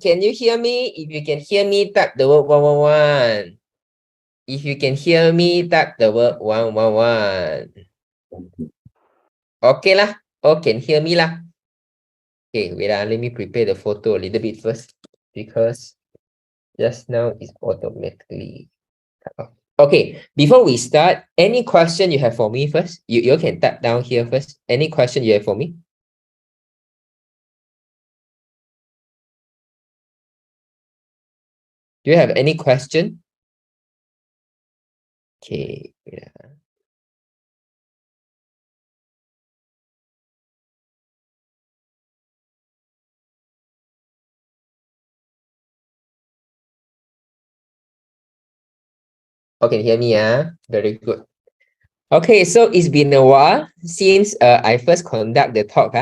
can you hear me? If you can hear me, type the word 111. If you can hear me, type the word 111. Okay lah. Oh, can hear me lah. Okay, wait, let me prepare the photo a little bit first because just now it's automatically cut off. Okay, before we start, any question you have for me first? You can type down here first. Any question you have for me? Do you have any question? Okay, yeah. Okay, hear me, very good. Okay, so it's been a while since I first conduct the talk,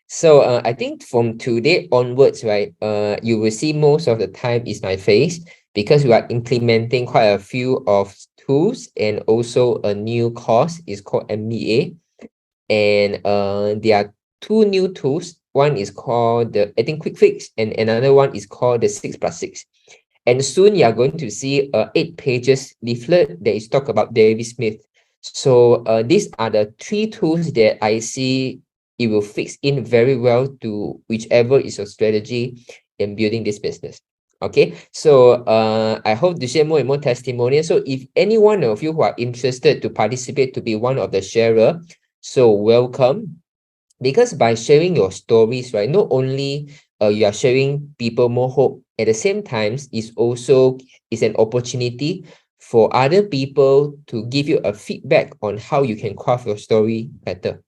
So I think from today onwards, right, you will see most of the time is my face because we are implementing quite a few of tools and also a new course is called MBA. And there are two new tools. One is called the, I think, Quick Fix, and another one is called the 6+6. And soon you are going to see 8 pages leaflet that is talk about David Smith. So these are the 3 tools that I see it will fix in very well to whichever is your strategy in building this business. Okay, so I hope to share more and more testimonials. So if any one of you who are interested to participate to be one of the sharer, so welcome. Because by sharing your stories, right, not only you are sharing people more hope, at the same time, is also is an opportunity for other people to give you a feedback on how you can craft your story better.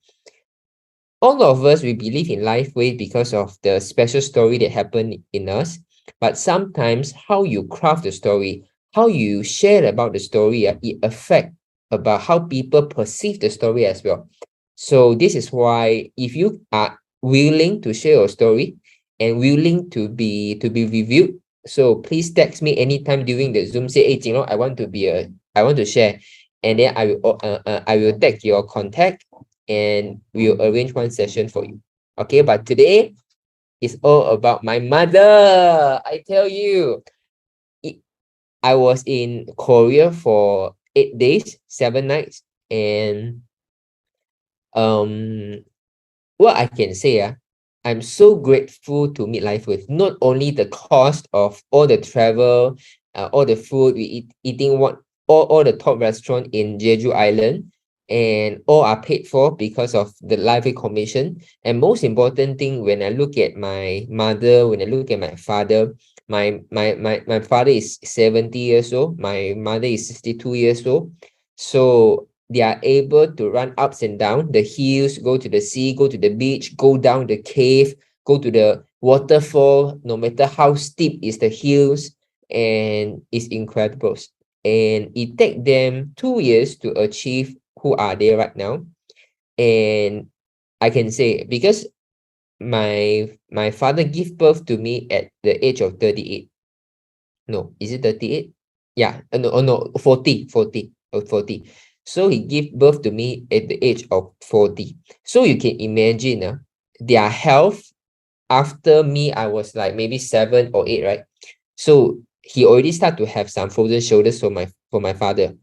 All of us, we believe in life way because of the special story that happened in us. But sometimes how you craft the story, how you share about the story, it affect about how people perceive the story as well. So this is why if you are willing to share your story and willing to be reviewed, so please text me anytime during the Zoom. Say, hey, Jin Long, I want to share, and then I will tag your contact and we'll arrange one session for you. Okay, but today is all about my mother. I tell you, I was in Korea for 8 days, 7 nights, and what I can say, I'm so grateful to meet life with not only the cost of all the travel, all the food we eating all the top restaurant in Jeju Island, and all are paid for because of the lively commission. And most important thing, when I look at my mother, when I look at my father, my father is 70 years old, my mother is 62 years old. So they are able to run ups and down the hills, go to the sea, go to the beach, go down the cave, go to the waterfall, no matter how steep is the hills, and it's incredible. And it take them 2 years to achieve who are they right now. And I can say because my father gave birth to me at the age of 38. No, is it 38? Yeah, no, 40. So he gave birth to me at the age of 40. So you can imagine their health after me, I was like maybe 7 or 8, right? So he already start to have some frozen shoulders for my father.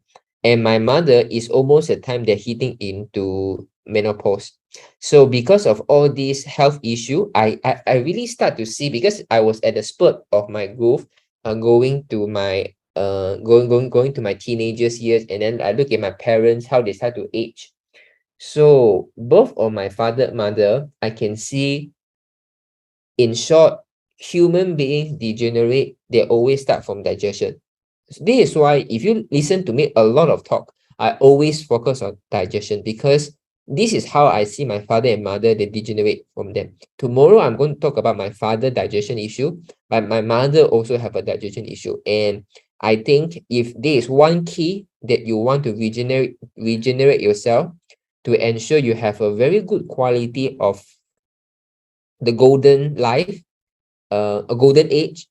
And my mother is almost the time they're hitting into menopause. So because of all these health issue, I really start to see, because I was at the spurt of my growth, going to my going to my teenagers years, and then I look at my parents, how they start to age. So both of my father and mother, I can see, in short, human beings degenerate, they always start from digestion. This is why if you listen to me a lot of talk, I always focus on digestion, because this is how I see my father and mother, they degenerate from them. Tomorrow, I'm going to talk about my father digestion issue, but my mother also have a digestion issue. And I think if there is one key that you want to regenerate yourself to ensure you have a very good quality of the golden life, a golden age,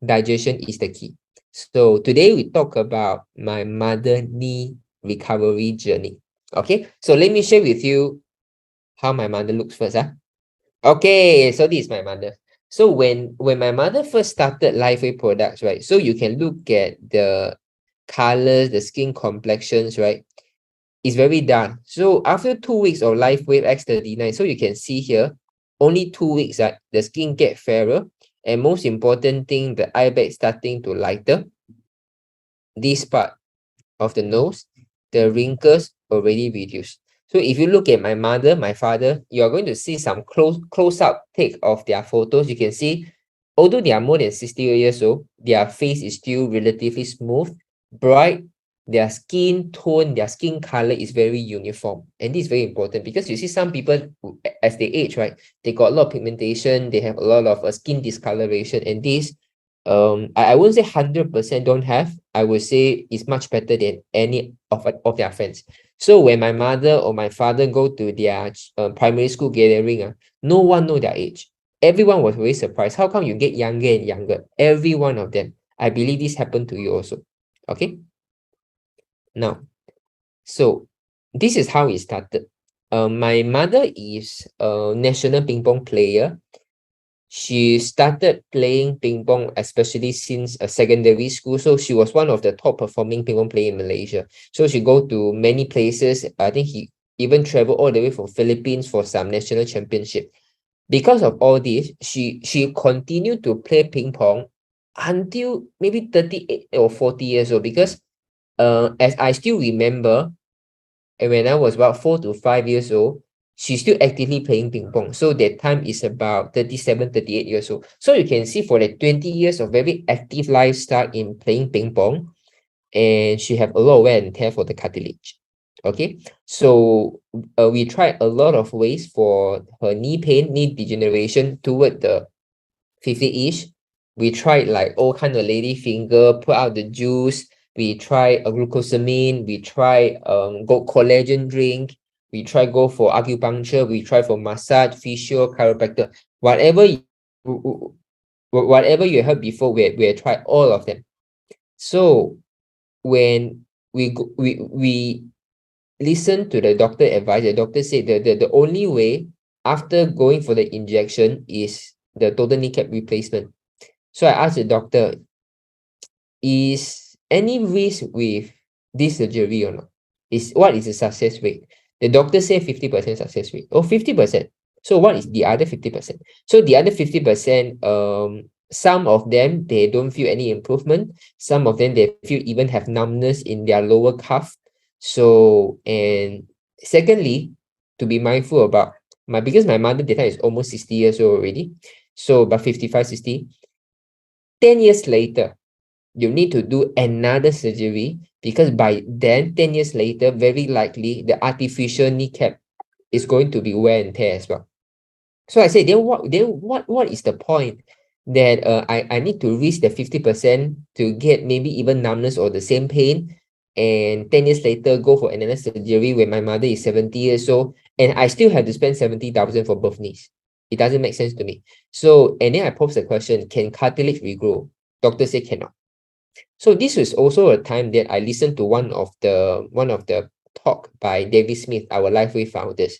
digestion is the key. So today we talk about my mother knee recovery journey. Okay, so let me share with you how my mother looks first. Okay, so this is my mother. So when my mother first started LifeWave products, right? So you can look at the colors, the skin complexions, right? It's very dark. So after 2 weeks of LifeWave X39, so you can see here, only 2 weeks, right? The skin get fairer. And most important thing, the eye bag starting to lighter. This part of the nose, the wrinkles already reduced. So if you look at my mother, my father, you're going to see some close-up take of their photos. You can see, although they are more than 60 years old, their face is still relatively smooth, bright, their skin tone, their skin color is very uniform. And this is very important because you see some people, as they age, right, they got a lot of pigmentation, they have a lot of skin discoloration, and this I wouldn't say 100% don't have. I would say it's much better than any of their friends. So when my mother or my father go to their primary school gathering, no one know their age. Everyone was very surprised. How come you get younger and younger? Every one of them. I believe this happened to you also. Okay. Now, so this is how it started. My mother is a national ping pong player. She started playing ping pong, especially since a secondary school. So she was one of the top performing ping pong player in Malaysia. So she go to many places. I think he even traveled all the way from Philippines for some national championship. Because of all this, she continued to play ping pong until maybe 38 or 40 years old. Because as I still remember, and when I was about 4 to 5 years old, she's still actively playing ping pong. So that time is about 37, 38 years old. So you can see for the 20 years of very active lifestyle in playing ping pong, and she have a lot of wear and tear for the cartilage. Okay, so we tried a lot of ways for her knee pain, knee degeneration toward the 50-ish. We tried like all kind of lady finger, put out the juice. We try a glucosamine. We try go collagen drink. We try go for acupuncture. We try for massage, physio, chiropractor. Whatever whatever you heard before, we tried all of them. So when we listen to the doctor advice, the doctor said the only way after going for the injection is the total kneecap replacement. So I asked the doctor, is any risk with this surgery or not? What is the success rate? The doctor said 50% success rate. Oh, 50%. So what is the other 50%? So the other 50%, some of them they don't feel any improvement. Some of them they feel even have numbness in their lower calf. So, and secondly, to be mindful about because my mother data is almost 60 years old already. So about 55, 60. 10 years later, you need to do another surgery because by then, 10 years later, very likely the artificial kneecap is going to be wear and tear as well. So I said, then what is the point that I need to risk the 50% to get maybe even numbness or the same pain, and 10 years later go for another surgery when my mother is 70 years old and I still have to spend 70,000 for both knees. It doesn't make sense to me. So, and then I posed the question, can cartilage regrow? Doctor say cannot. So this was also a time that I listened to one of the talk by David Smith, our LifeWay founders.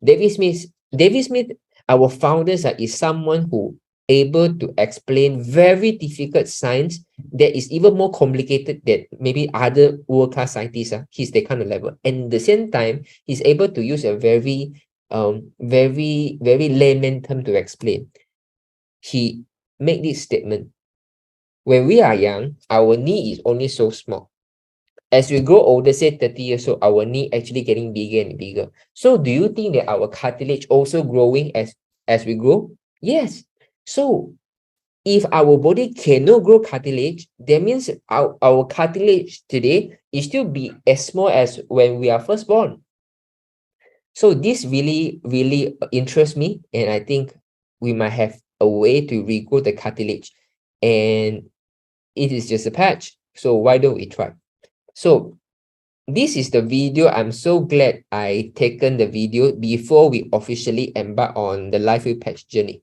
David Smith, our founders is someone who able to explain very difficult science that is even more complicated than maybe other world-class scientists. He's the kind of level. And at the same time, he's able to use a very layman term to explain. He made this statement. When we are young, our knee is only so small. As we grow older, say 30 years old, our knee actually getting bigger and bigger. So do you think that our cartilage also growing as we grow? Yes. So if our body cannot grow cartilage, that means our cartilage today is still be as small as when we are first born. So this really, really interests me. And I think we might have a way to regrow the cartilage. And it is just a patch. So why don't we try? So this is the video. I'm so glad I taken the video before we officially embark on the LifeWay patch journey.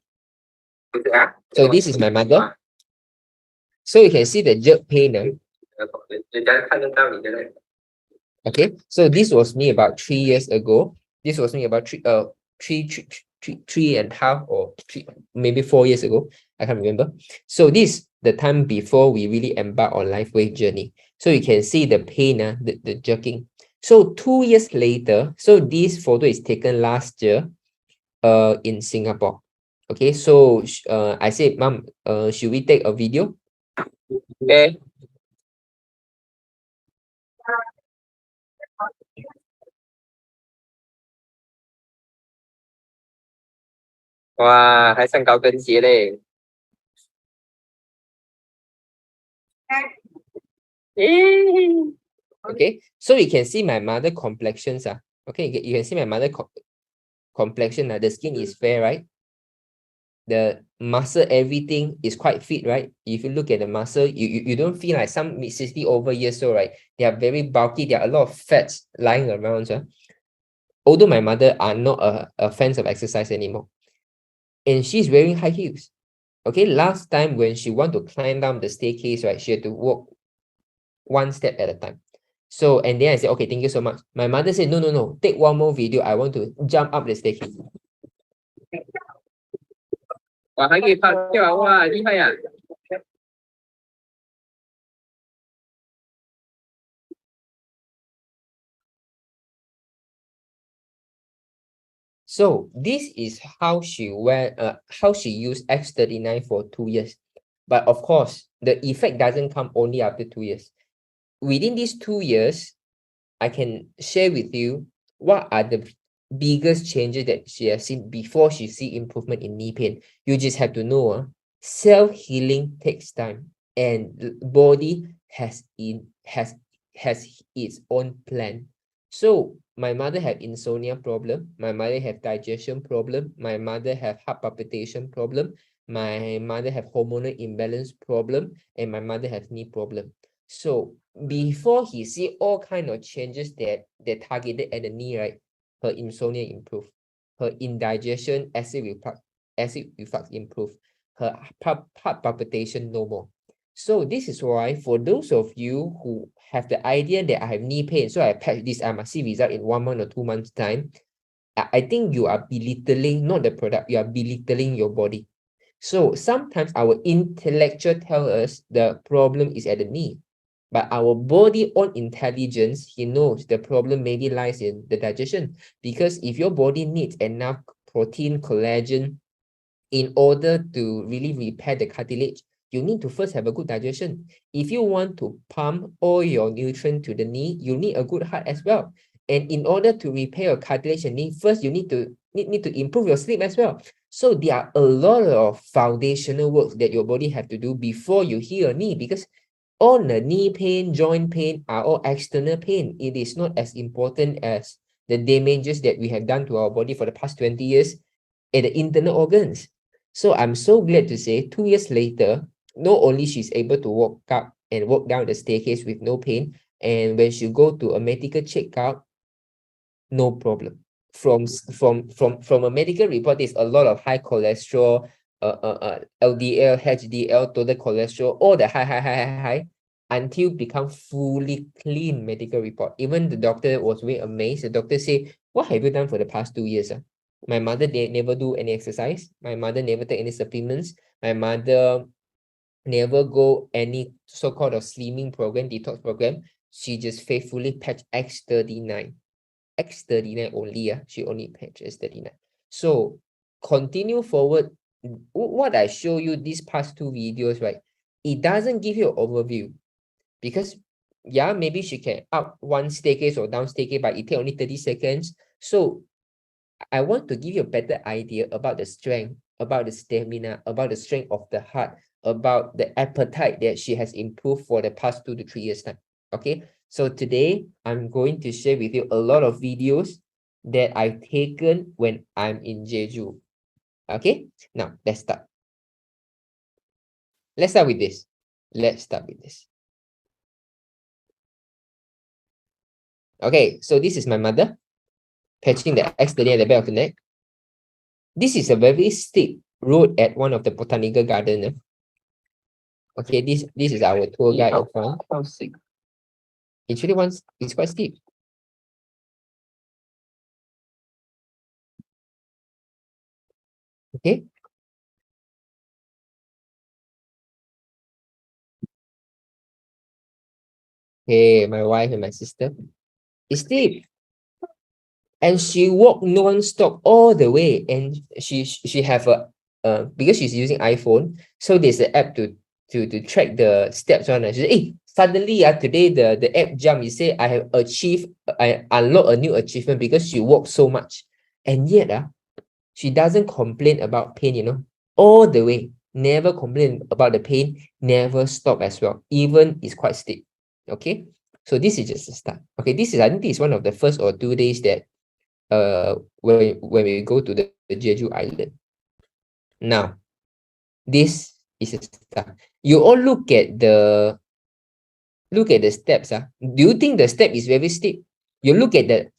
So this is my mother. So you can see the jerk pain. Okay, so this was me about 3 years ago. This was me about three three and a half or maybe 4 years ago. I can't remember. So this the time before we really embark on life wave journey. So you can see the pain, the jerking. So 2 years later, so this photo is taken last year in Singapore. Okay, so I said, Mom, should we take a video? Okay. Wow, 还上高跟鞋嘞。Okay, so you can see my mother complexions. Okay, you can see my mother complexion. The skin is fair, right? The muscle, everything is quite fit, right? If you look at the muscle, you don't feel like some 60 over years old, right? They are very bulky. There are a lot of fats lying around. Although my mother are not a fans of exercise anymore. And she's wearing high heels. Okay, last time when she want to climb down the staircase, right, she had to walk one step at a time. So, and then I said, okay, thank you so much. My mother said, no, no, no, take one more video. I want to jump up the staircase. 哇，还可以跑跳，哇，厉害呀！So this is how she how she used X39 for 2 years. But of course, the effect doesn't come only after 2 years. Within these 2 years, I can share with you what are the biggest changes that she has seen before she see improvement in knee pain. You just have to know, self-healing takes time, and the body has its own plan. So my mother had insomnia problem, my mother have digestion problem, my mother have heart palpitation problem, my mother have hormonal imbalance problem, and my mother has knee problem. So before he see all kind of changes that targeted at the knee, right? Her insomnia improve, her indigestion, acid reflux improve, her heart palpitation no more. So this is why for those of you who have the idea that I have knee pain, so I patch this, I must see result in 1 month or 2 months time, I think you are belittling not the product, you are belittling your body. So sometimes our intellectual tell us the problem is at the knee, but our body own intelligence, he knows the problem maybe lies in the digestion. Because if your body needs enough protein, collagen, in order to really repair the cartilage, you need to first have a good digestion. If you want to pump all your nutrients to the knee, you need a good heart as well. And in order to repair your cartilage and knee, first you need to improve your sleep as well. So there are a lot of foundational work that your body have to do before you heal your knee, because all the knee pain, joint pain are all external pain. It is not as important as the damages that we have done to our body for the past 20 years at the internal organs. So I'm so glad to say 2 years later, not only she's able to walk up and walk down the staircase with no pain, and when she go to a medical checkup, no problem. From a medical report, there's a lot of high cholesterol, LDL, HDL, total cholesterol, all the high, until become fully clean medical report. Even the doctor was very amazed. The doctor say, what have you done for the past 2 years? My mother, they never do any exercise. My mother never take any supplements. My mother never go any so-called of slimming program, detox program. She just faithfully patch X39. X39 only, she only patch X39. So continue forward. What I show you these past two videos, right? It doesn't give you an overview, because yeah, maybe she can up one staircase or down staircase, but it take only 30 seconds. So I want to give you a better idea about the strength, about the stamina, about the strength of the heart, about the appetite that she has improved for the past 2 to 3 years time. Okay, so today I'm going to share with you a lot of videos that I've taken when I'm in Jeju. Okay, now let's start. Let's start with this. Let's start with this. Okay, so this is my mother patching the X30 at the back of the neck. This is a very steep road at one of the botanical garden. Okay, this is our tour guide of how sick. Actually, once it's quite steep. Okay. Okay, my wife and my sister. Sleep. And she walked non-stop all the way. And she have a because she's using iPhone, so there's an app to track the steps on. She said, hey, suddenly today the app jump. You say I unlock a new achievement because she walked so much. And yet she doesn't complain about pain, all the way. Never complain about the pain, never stop as well. Even it's quite steep. Okay. So this is just the start. Okay, I think this is one of the first or 2 days that when we go to the Jeju Island. Now, this is a start. You all look at the steps. Do you think the step is very steep? You look at the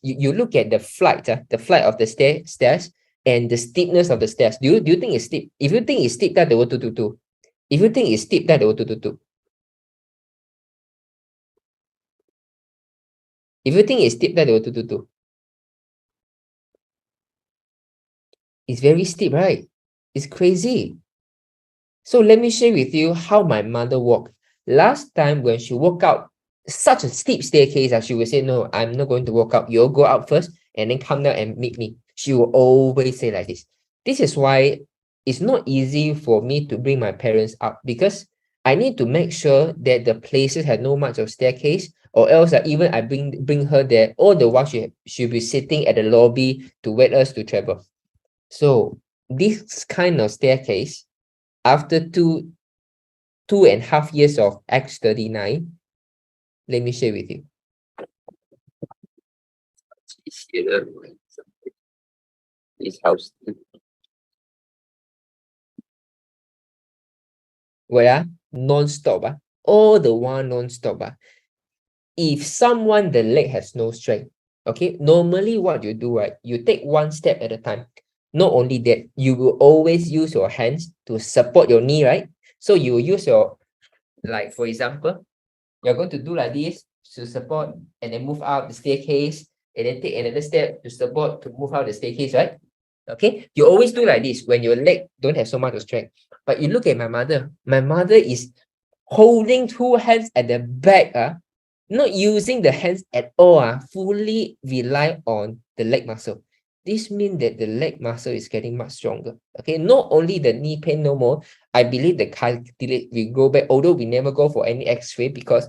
flight, the flight of the stairs and the steepness of the stairs. Do you think it's steep? If you think it's steep, that the what to do. If you think it's steep, that the what to do. If you think it's steep, that the what to do. It's very steep, right? It's crazy. So let me share with you how my mother walked. Last time when she walked out such a steep staircase, she would say, no, I'm not going to walk up. You'll go out first and then come down and meet me. She will always say like this. This is why it's not easy for me to bring my parents up, because I need to make sure that the places have no much of staircase, or else even I bring her there, all the while she'll be sitting at the lobby to wait us to travel. So this kind of staircase, after 2.5 years of X39, let me share with you. This house. Where non-stop, all the while non-stop. If someone the leg has no strength, okay, normally what you do, right, you take one step at a time. Not only that, you will always use your hands to support your knee, right? So you will use your, like for example, you're going to do like this to support and then move up the staircase and then take another step to support to move out the staircase, right? Okay, you always do like this when your leg don't have so much of strength. But you look at my mother. My mother is holding two hands at the back, not using the hands at all, fully rely on the leg muscle. This means that the leg muscle is getting much stronger. Okay, not only the knee pain no more, I believe the cartilage will go back, although we never go for any x-ray because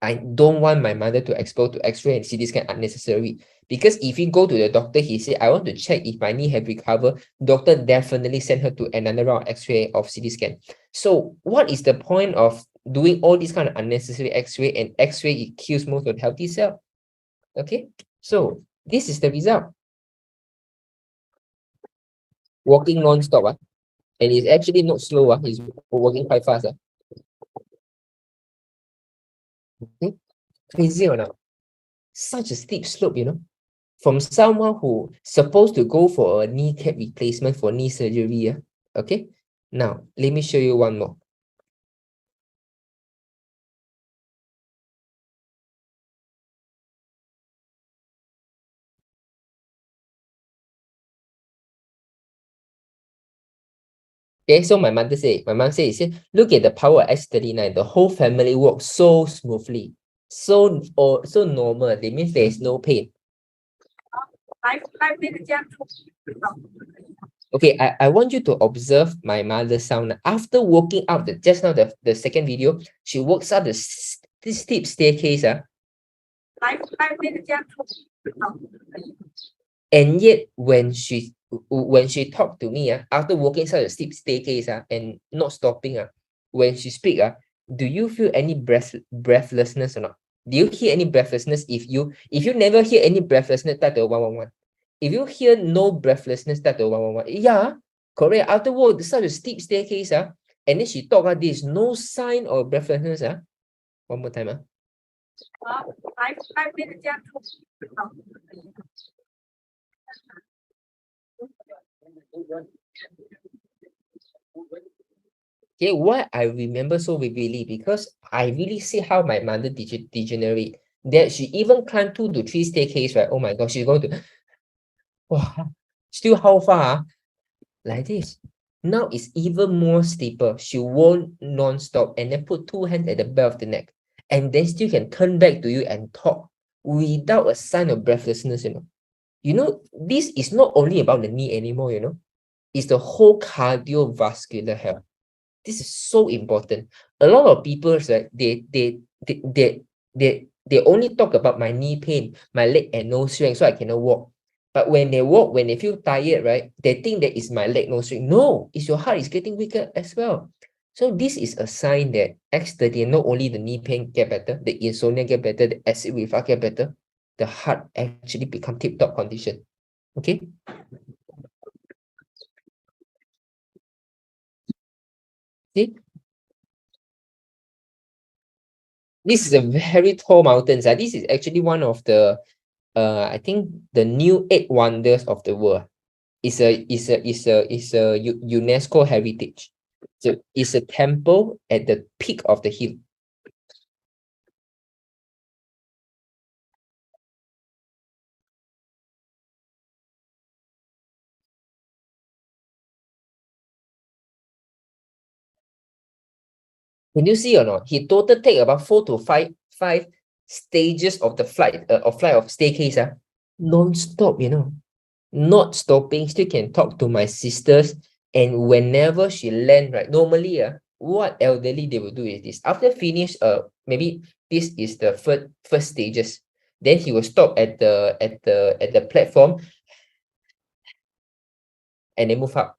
I don't want my mother to expose to x-ray and CT scan unnecessary. Because if you go to the doctor, he say, I want to check if my knee have recovered, doctor definitely send her to another round of x-ray of CT scan. So what is the point of doing all these kind of unnecessary x-ray? And x-ray, it kills most of the healthy cell. Okay, so this is the result. Walking non-stop, and it's actually not slow, he's walking quite fast. Okay? Crazy or not? Such a steep slope, from someone who supposed to go for a kneecap replacement for knee surgery. Okay, now let me show you one more. Okay, so my mom said, look at the power of X39. The whole family walks so smoothly, so normal. It means there is no pain. Okay, I want you to observe my mother's sound. After walking up just now the second video, she walks up this steep staircase. And yet when she talked to me, after walking such a steep staircase and not stopping, when she speak, do you feel any breathlessness or not? Do you hear any breathlessness? If you never hear any breathlessness, that's the 111. If you hear no breathlessness, that's the 111. Yeah, correct. After walk such a steep staircase, and then she talk, there's no sign of breathlessness. One more time. Okay, why I remember so vividly, because I really see how my mother degenerate. That she even climbed 2 to 3 staircase, right? Oh my god, she's going to wow, still how far? like this. Now it's even more steeper. She won't non-stop and then put two hands at the back of the neck. And then still can turn back to you and talk without a sign of breathlessness, you know. You know, this is not only about the knee anymore, you know. It's the whole cardiovascular health. This is so important. A lot of people, right, they only talk about my knee pain, my leg and no strength, so I cannot walk. But when they walk, when they feel tired, right, they think that it's my leg no strength. No, it's your heart is getting weaker as well. So this is a sign that X30, not only the knee pain get better, the insomnia get better, the acid reflux get better, the heart actually become tip-top condition. Okay. See, this is a very tall mountain. This is actually one of the I think the new eight wonders of the world. It's a UNESCO heritage. So it's a temple at the peak of the hill. Can you see or not? He total take about four to five stages of the flight of staircase, non-stop, you know. Not stopping, still can talk to my sisters. And whenever she land, right, normally, what elderly they will do is this. After finish, maybe this is the first stages. Then he will stop at the platform and then move up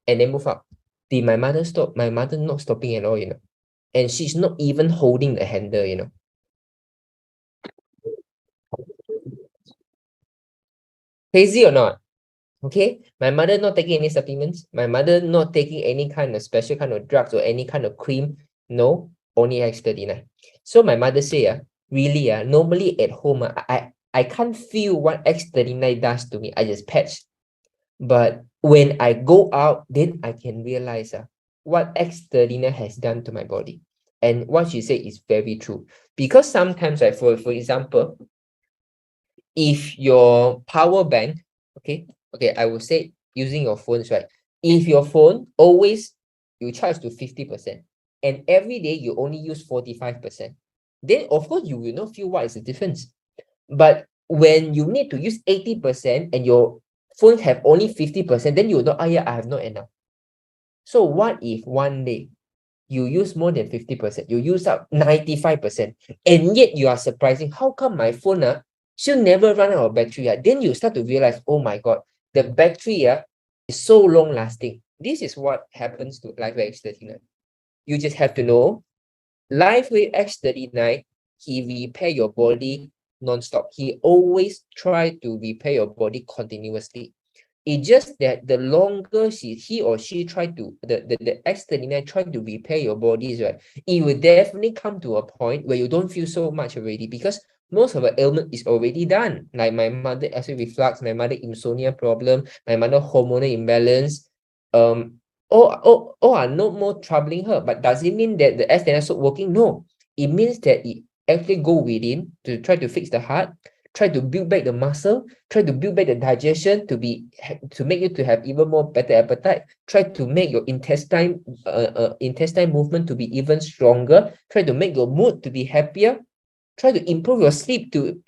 and then move up. Did my mother stop? My mother not stopping at all, you know. And she's not even holding the handle, you know. Crazy or not? Okay, my mother not taking any supplements. My mother not taking any kind of special kind of drugs or any kind of cream. No, only X39. So my mother say, really, normally at home, I can't feel what X39 does to me. I just patch. But when I go out, then I can realize what X39 has done to my body. And what she said is very true. Because sometimes, for example, if your power bank, okay, I will say using your phones, right? If your phone always you charge to 50% and every day you only use 45%, then of course you will not feel what is the difference. But when you need to use 80% and your phone have only 50%, then you will know, oh yeah, I have not enough. So what if one day you use more than 50%, you use up 95%, and yet you are surprising, how come my phone should never run out of battery? Then you start to realize, oh my God, the battery is so long lasting. This is what happens to LifeWave X39. You just have to know, LifeWave X39, he repair your body non-stop. He always try to repair your body continuously. It's just that the longer he or she try to the X39 try to repair your bodies, right? It will definitely come to a point where you don't feel so much already because most of the ailment is already done. Like my mother acid reflux, my mother insomnia problem, my mother hormonal imbalance, all are no more troubling her. But does it mean that the X39 stop working? No. It means that it actually go within to try to fix the heart, try to build back the muscle, try to build back the digestion to make you to have even more better appetite, try to make your intestine movement to be even stronger, try to make your mood to be happier, try to improve your sleep to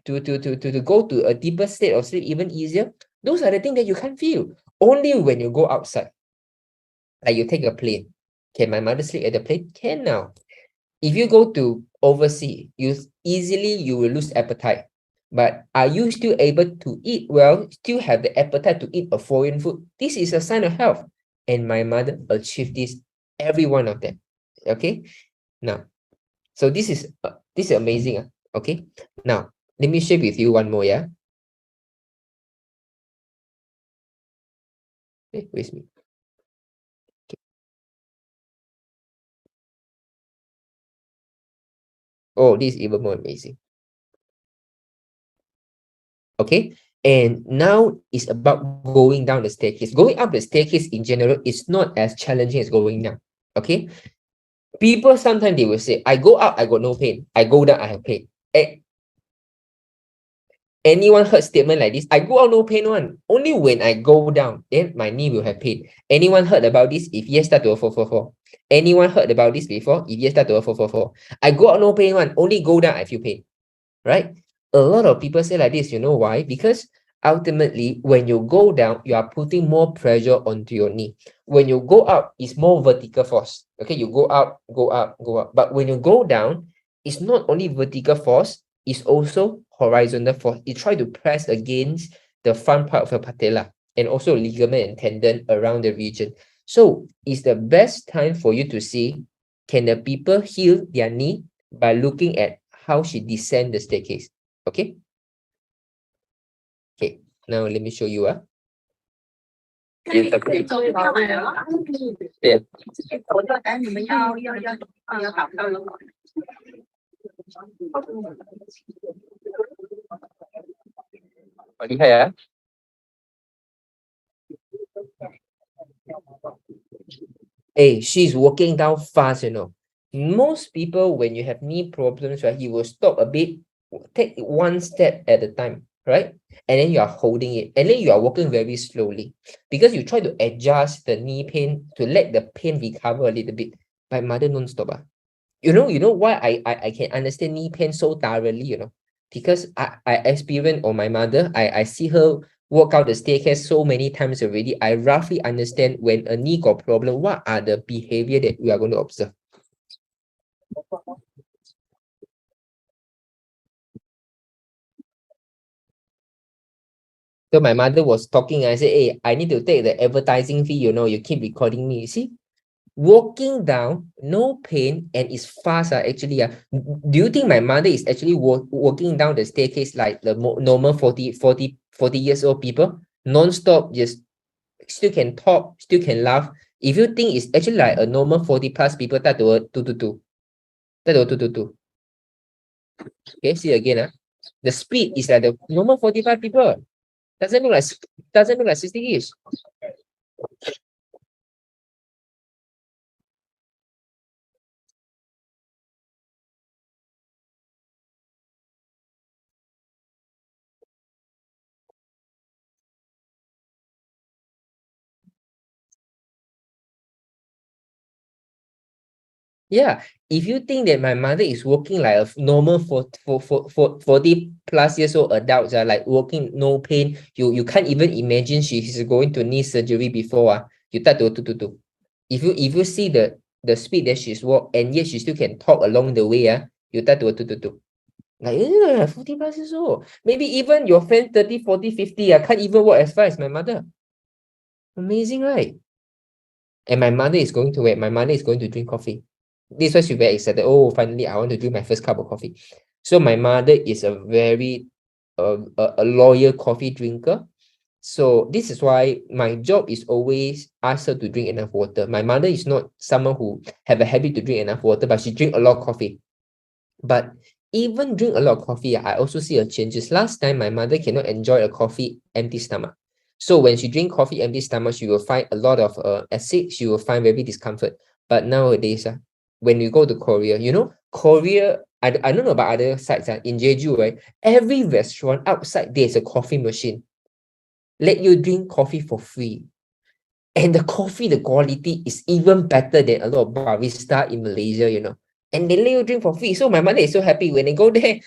go to a deeper state of sleep even easier. Those are the things that you can't feel only when you go outside. Like you take a plane, can my mother sleep at the plane? Can now. If you go to overseas, you will lose appetite. But are you still able to eat well, still have the appetite to eat a foreign food? This is a sign of health. And my mother achieved this, every one of them. Okay? Now, so this is amazing. Okay? Now, let me share with you one more, yeah? With me. Oh, this is even more amazing. Okay, and now it's about going down the staircase. Going up the staircase in general is not as challenging as going down. Okay, people sometimes they will say, I go up, I got no pain, I go down, I have pain. Anyone heard statement like this? I go out no pain one. Only when I go down, then my knee will have pain. Anyone heard about this? If yes, start to 444. Anyone heard about this before? If yes, start to 444. I go out no pain one. Only go down, I feel pain. Right? A lot of people say like this. You know why? Because ultimately, when you go down, you are putting more pressure onto your knee. When you go up, it's more vertical force. Okay, you go up, go up, go up. But when you go down, it's not only vertical force, it's also horizontal force. It try to press against the front part of your patella and also ligament and tendon around the region. So it's the best time for you to see, can the people heal their knee by looking at how she descend the staircase. Okay. Okay. Now let me show you. Yeah. Yeah. Hey, she's walking down fast, you know. Most people, when you have knee problems, right, you will stop a bit, take one step at a time, right? And then you are holding it, and then you are walking very slowly because you try to adjust the knee pain to let the pain recover a little bit. My mother non-stop. You know why I can understand knee pain so thoroughly, because I experience on my mother, I see her walk out the staircase so many times already. I roughly understand when a knee got problem, what are the behavior that we are going to observe. So my mother was talking, I said, hey, I need to take the advertising fee, you keep recording me. You see, walking down, no pain, and it's fast. Actually, do you think my mother is actually walking down the staircase like the normal 40 years old people? Non-stop, just still can talk, still can laugh. If you think it's actually like a normal 40 plus people, that do two. That do two. Okay, see again. The speed is like the normal 45 people. Doesn't look like 60 years. Yeah, if you think that my mother is walking like a normal for 40 plus years old adults are like walking no pain, you can't even imagine she is going to knee surgery before. You start to. If you see the speed that she's walk and yet she still can talk along the way, you start to. Like, 40 plus years old. Maybe even your friend 30, 40, 50, can't even walk as fast as my mother. Amazing, right? And my mother is going to wait. My mother is going to drink coffee. This was she very excited. Oh, finally, I want to drink my first cup of coffee. So my mother is a very a loyal coffee drinker. So this is why my job is always ask her to drink enough water. My mother is not someone who have a habit to drink enough water, but she drink a lot of coffee. But even drink a lot of coffee, I also see a changes. Last time, my mother cannot enjoy a coffee empty stomach. So when she drink coffee empty stomach, she will find a lot of acid. She will find very discomfort. But nowadays, when we go to Korea, Korea, I don't know about other sites. In Jeju, right? Every restaurant outside, there's a coffee machine. Let you drink coffee for free. And the coffee, the quality is even better than a lot of barista in Malaysia. And they let you drink for free. So my mother is so happy when they go there,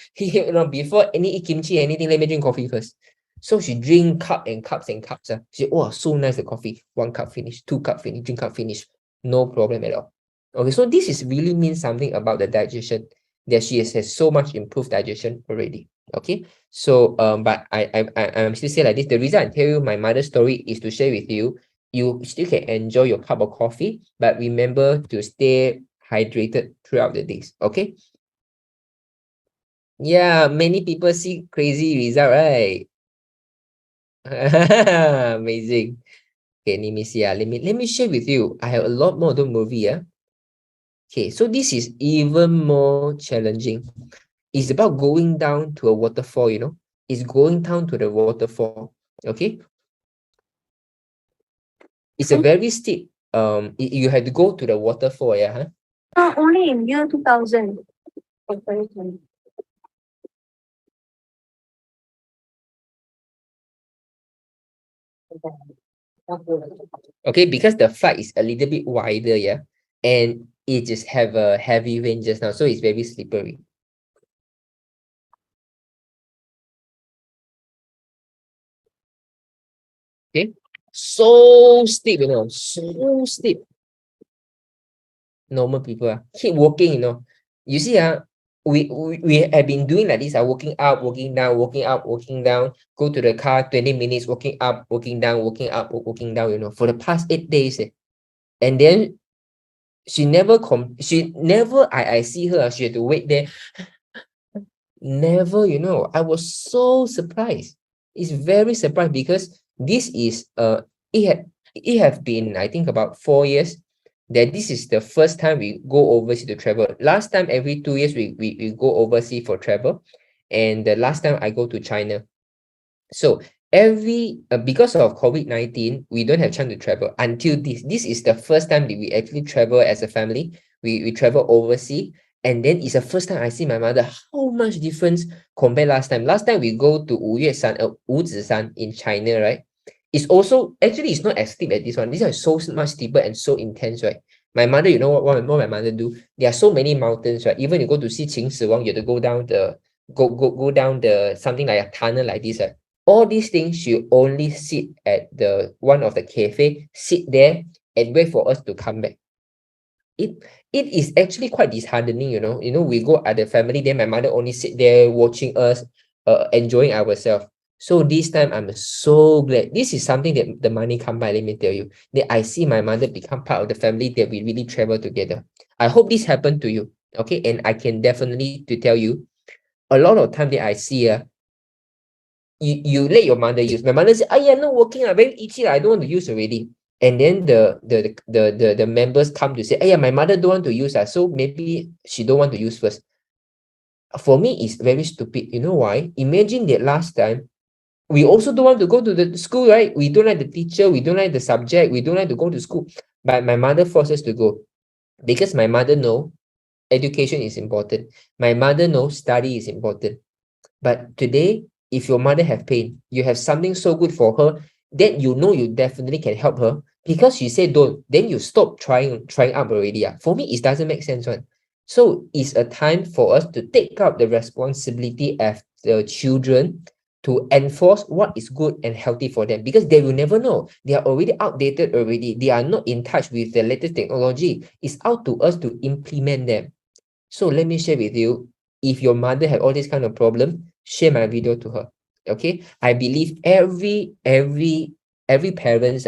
before any eat kimchi, anything, let me drink coffee first. So she drink cup and cups and cups. She, oh, so nice the coffee. 1 cup finish, 2 cup finish, drink cup finish. No problem at all. Okay, so this is really means something about the digestion, that she has so much improved digestion already. Okay, so but I'm still say like this. The reason I tell you my mother's story is to share with you, you still can enjoy your cup of coffee, but remember to stay hydrated throughout the days. Okay. Yeah, many people see crazy result, right? Amazing. Okay, let me see. Let me share with you. I have a lot more of movie. Okay, so this is even more challenging. It's about going down to a waterfall. It's going down to the waterfall. Okay. It's a very steep. You have to go to the waterfall, yeah. Only in year 2000. Okay, because the flight is a little bit wider, yeah, and it just have a heavy rain just now, so it's very slippery. Okay, so steep, so steep. Normal people keep walking, You see, we have been doing like this, walking up, walking down, walking up, walking down, go to the car, 20 minutes, walking up, walking down, walking up, walking down, for the past 8 days. And then she never I see her, she had to wait there. Never, I was so surprised. It's very surprised because this is it have been, I think, about 4 years that this is the first time we go overseas to travel. Last time every 2 years we go overseas for travel, and the last time I go to China. So because of COVID-19, we don't have chance to travel until this. This is the first time that we actually travel as a family. We travel overseas, and then it's the first time I see my mother. How much difference compared last time? Last time we go to Wuzishan in China, right? It's also actually it's not as steep as this one. This one is so much steeper and so intense, right? My mother, what my mother do? There are so many mountains, right? Even you go to see Qin Shi Huang, you have to go down the something like a tunnel like this, right? All these things, you only sit at the one of the cafe, sit there and wait for us to come back. It it is actually quite disheartening, we go at the family, then my mother only sit there watching us, enjoying ourselves. So this time I'm so glad. This is something that the money come by, let me tell you. That I see my mother become part of the family, that we really travel together. I hope this happened to you. Okay, and I can definitely to tell you, a lot of time that I see you let your mother use. My mother said, "Ah, yeah, not working. Very itchy. I don't want to use already." And then the members come to say, "Ah, yeah, my mother don't want to use. So maybe she don't want to use first." For me, it's very stupid. You know why? Imagine that last time we also don't want to go to the school, right? We don't like the teacher. We don't like the subject. We don't like to go to school. But my mother forces to go because my mother know education is important. My mother knows study is important. But today, if your mother have pain, you have something so good for her, then you definitely can help her. Because she said don't, then you stop trying up already. For me, it doesn't make sense one. So it's a time for us to take up the responsibility as the children to enforce what is good and healthy for them, because they will never know. They are already outdated already. They are not in touch with the latest technology. It's out to us to implement them. So let me share with you, if your mother have all this kind of problem, share my video to her. Okay. I believe every parents,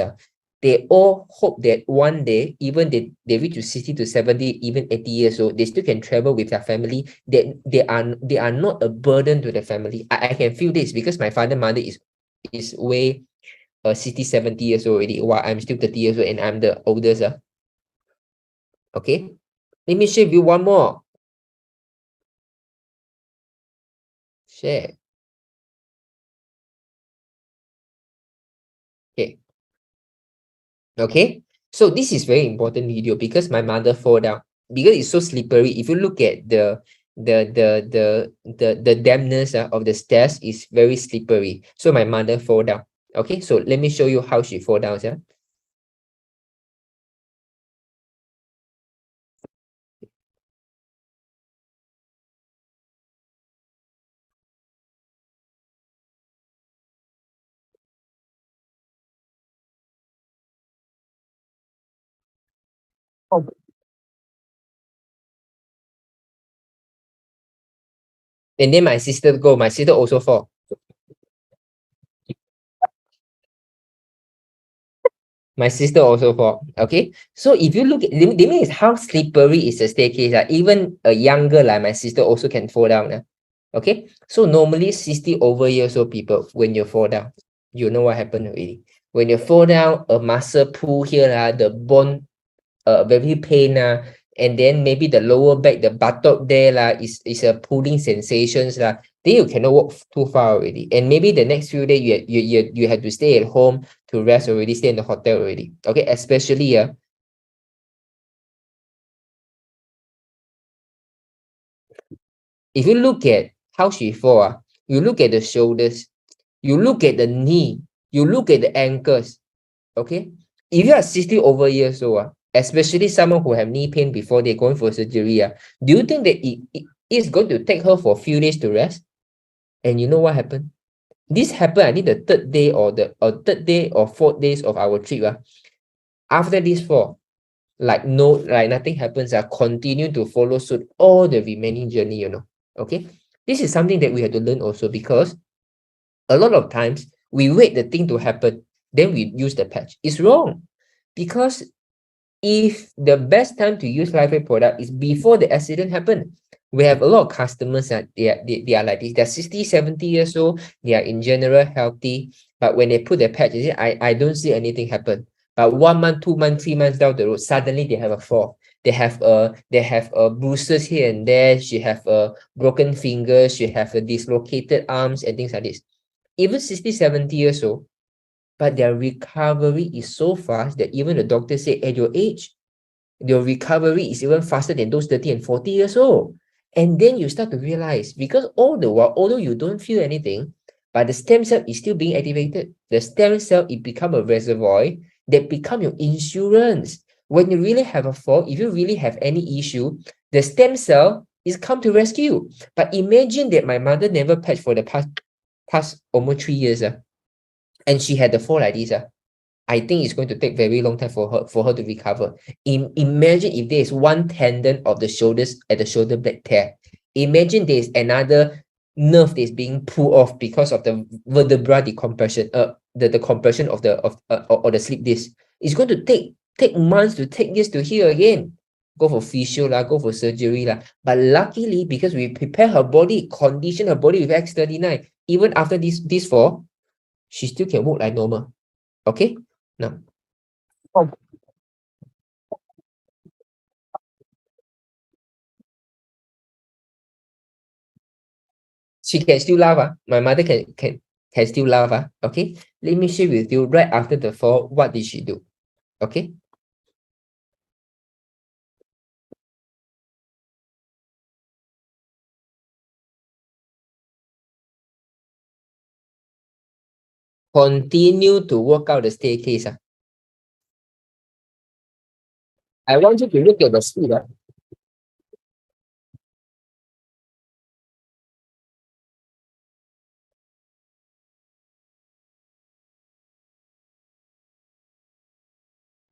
they all hope that one day, even they reach to 60 to 70, even 80 years old, they still can travel with their family, that they are not a burden to the family. I can feel this because my father, mother is way 60, 70 years old already, while I'm still 30 years old and I'm the oldest. Okay. Let me share with you one more. Share. Okay. Okay, so this is very important video because my mother fall down because it's so slippery. If you look at the dampness of the stairs is very slippery. So my mother fall down. Okay, so let me show you how she fall down. Yeah. Oh. And then my sister go. My sister also fall. My sister also fall. Okay, so if you look at the mean is how slippery is the staircase. Even a younger like my sister also can fall down. Okay, so normally 60 over years old people, when you fall down, you know what happened already. When you fall down, a muscle pull here, the bone very pain, and then maybe the lower back, the buttock there is a pulling sensations, then you cannot walk too far already. And maybe the next few days you have to stay at home to rest already, stay in the hotel already. Okay, especially if you look at how she fall, you look at the shoulders, you look at the knee, You look at the ankles, okay? If you are 60 over years old, especially someone who have knee pain before they're going for surgery, do you think that it's going to take her for a few days to rest? And you know what happened? This happened, I think the third day or fourth days of our trip. After this fall, like nothing happens, continue to follow suit all the remaining journey, Okay. This is something that we have to learn also, because a lot of times we wait the thing to happen, then we use the patch. It's wrong, because if the best time to use LifeWave product is before the accident happened. We have a lot of customers that they are like this. They're 60, 70 years old. They are in general healthy. But when they put the patch, I don't see anything happen. But 1 month, 2 months, 3 months down the road, suddenly they have a fall. They have bruises here and there. She have a broken finger. She have a dislocated arms and things like this. Even 60, 70 years old, but their recovery is so fast that even the doctor say at your age, your recovery is even faster than those 30 and 40 years old. And then you start to realize, because all the while, although you don't feel anything, but the stem cell is still being activated. The stem cell, it become a reservoir that become your insurance. When you really have a fall, if you really have any issue, the stem cell is come to rescue. But imagine that my mother never patched for the past almost 3 years. And she had the fall like this. I think it's going to take very long time for her to recover. Imagine if there is one tendon of the shoulders at the shoulder blade tear. Imagine there is another nerve that is being pulled off because of the vertebra decompression, the compression of the slip disc. It's going to take months to take years to heal again. Go for physio lah, go for surgery lah. But luckily, because we prepare her body, condition her body with X39, even after this fall, she still can walk like normal. Okay? Now, she can still laugh. My mother can still laugh. Okay, let me share with you right after the fall, what did she do? Okay, continue to walk out the staircase. I want you to look at the speed.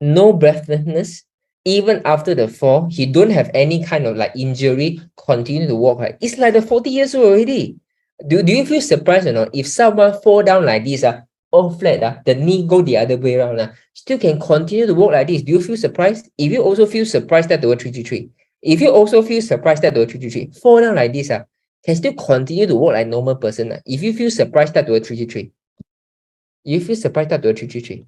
No breathlessness. Even after the fall, he don't have any kind of like injury, continue to walk. Right? It's like the 40 years old already. Do you feel surprised or not? If someone fall down like this, all flat, the knee go the other way around, still can continue to walk like this. Do you feel surprised? If you also feel surprised, that the 333. If you also feel surprised, that the 333. Fall down like this, can still continue to walk like normal person. If you feel surprised, that the 333. You feel surprised, that the 333.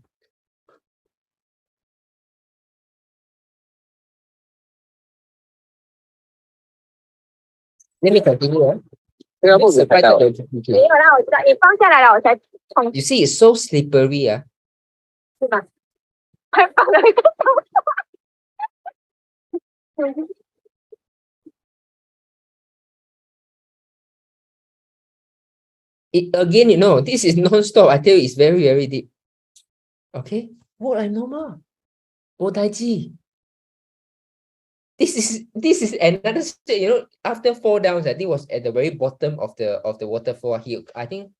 Let me continue. Surprised, that the 333. 没有，让我你放下来了，我才冲。You see, it's so slippery. 是吧？还放了一个洞。Again, this is non-stop. I tell you, it's very, very deep. Okay? What I normal. Oh, Taiji. This is another stage, after 4 downs, I think was at the very bottom of the waterfall. I think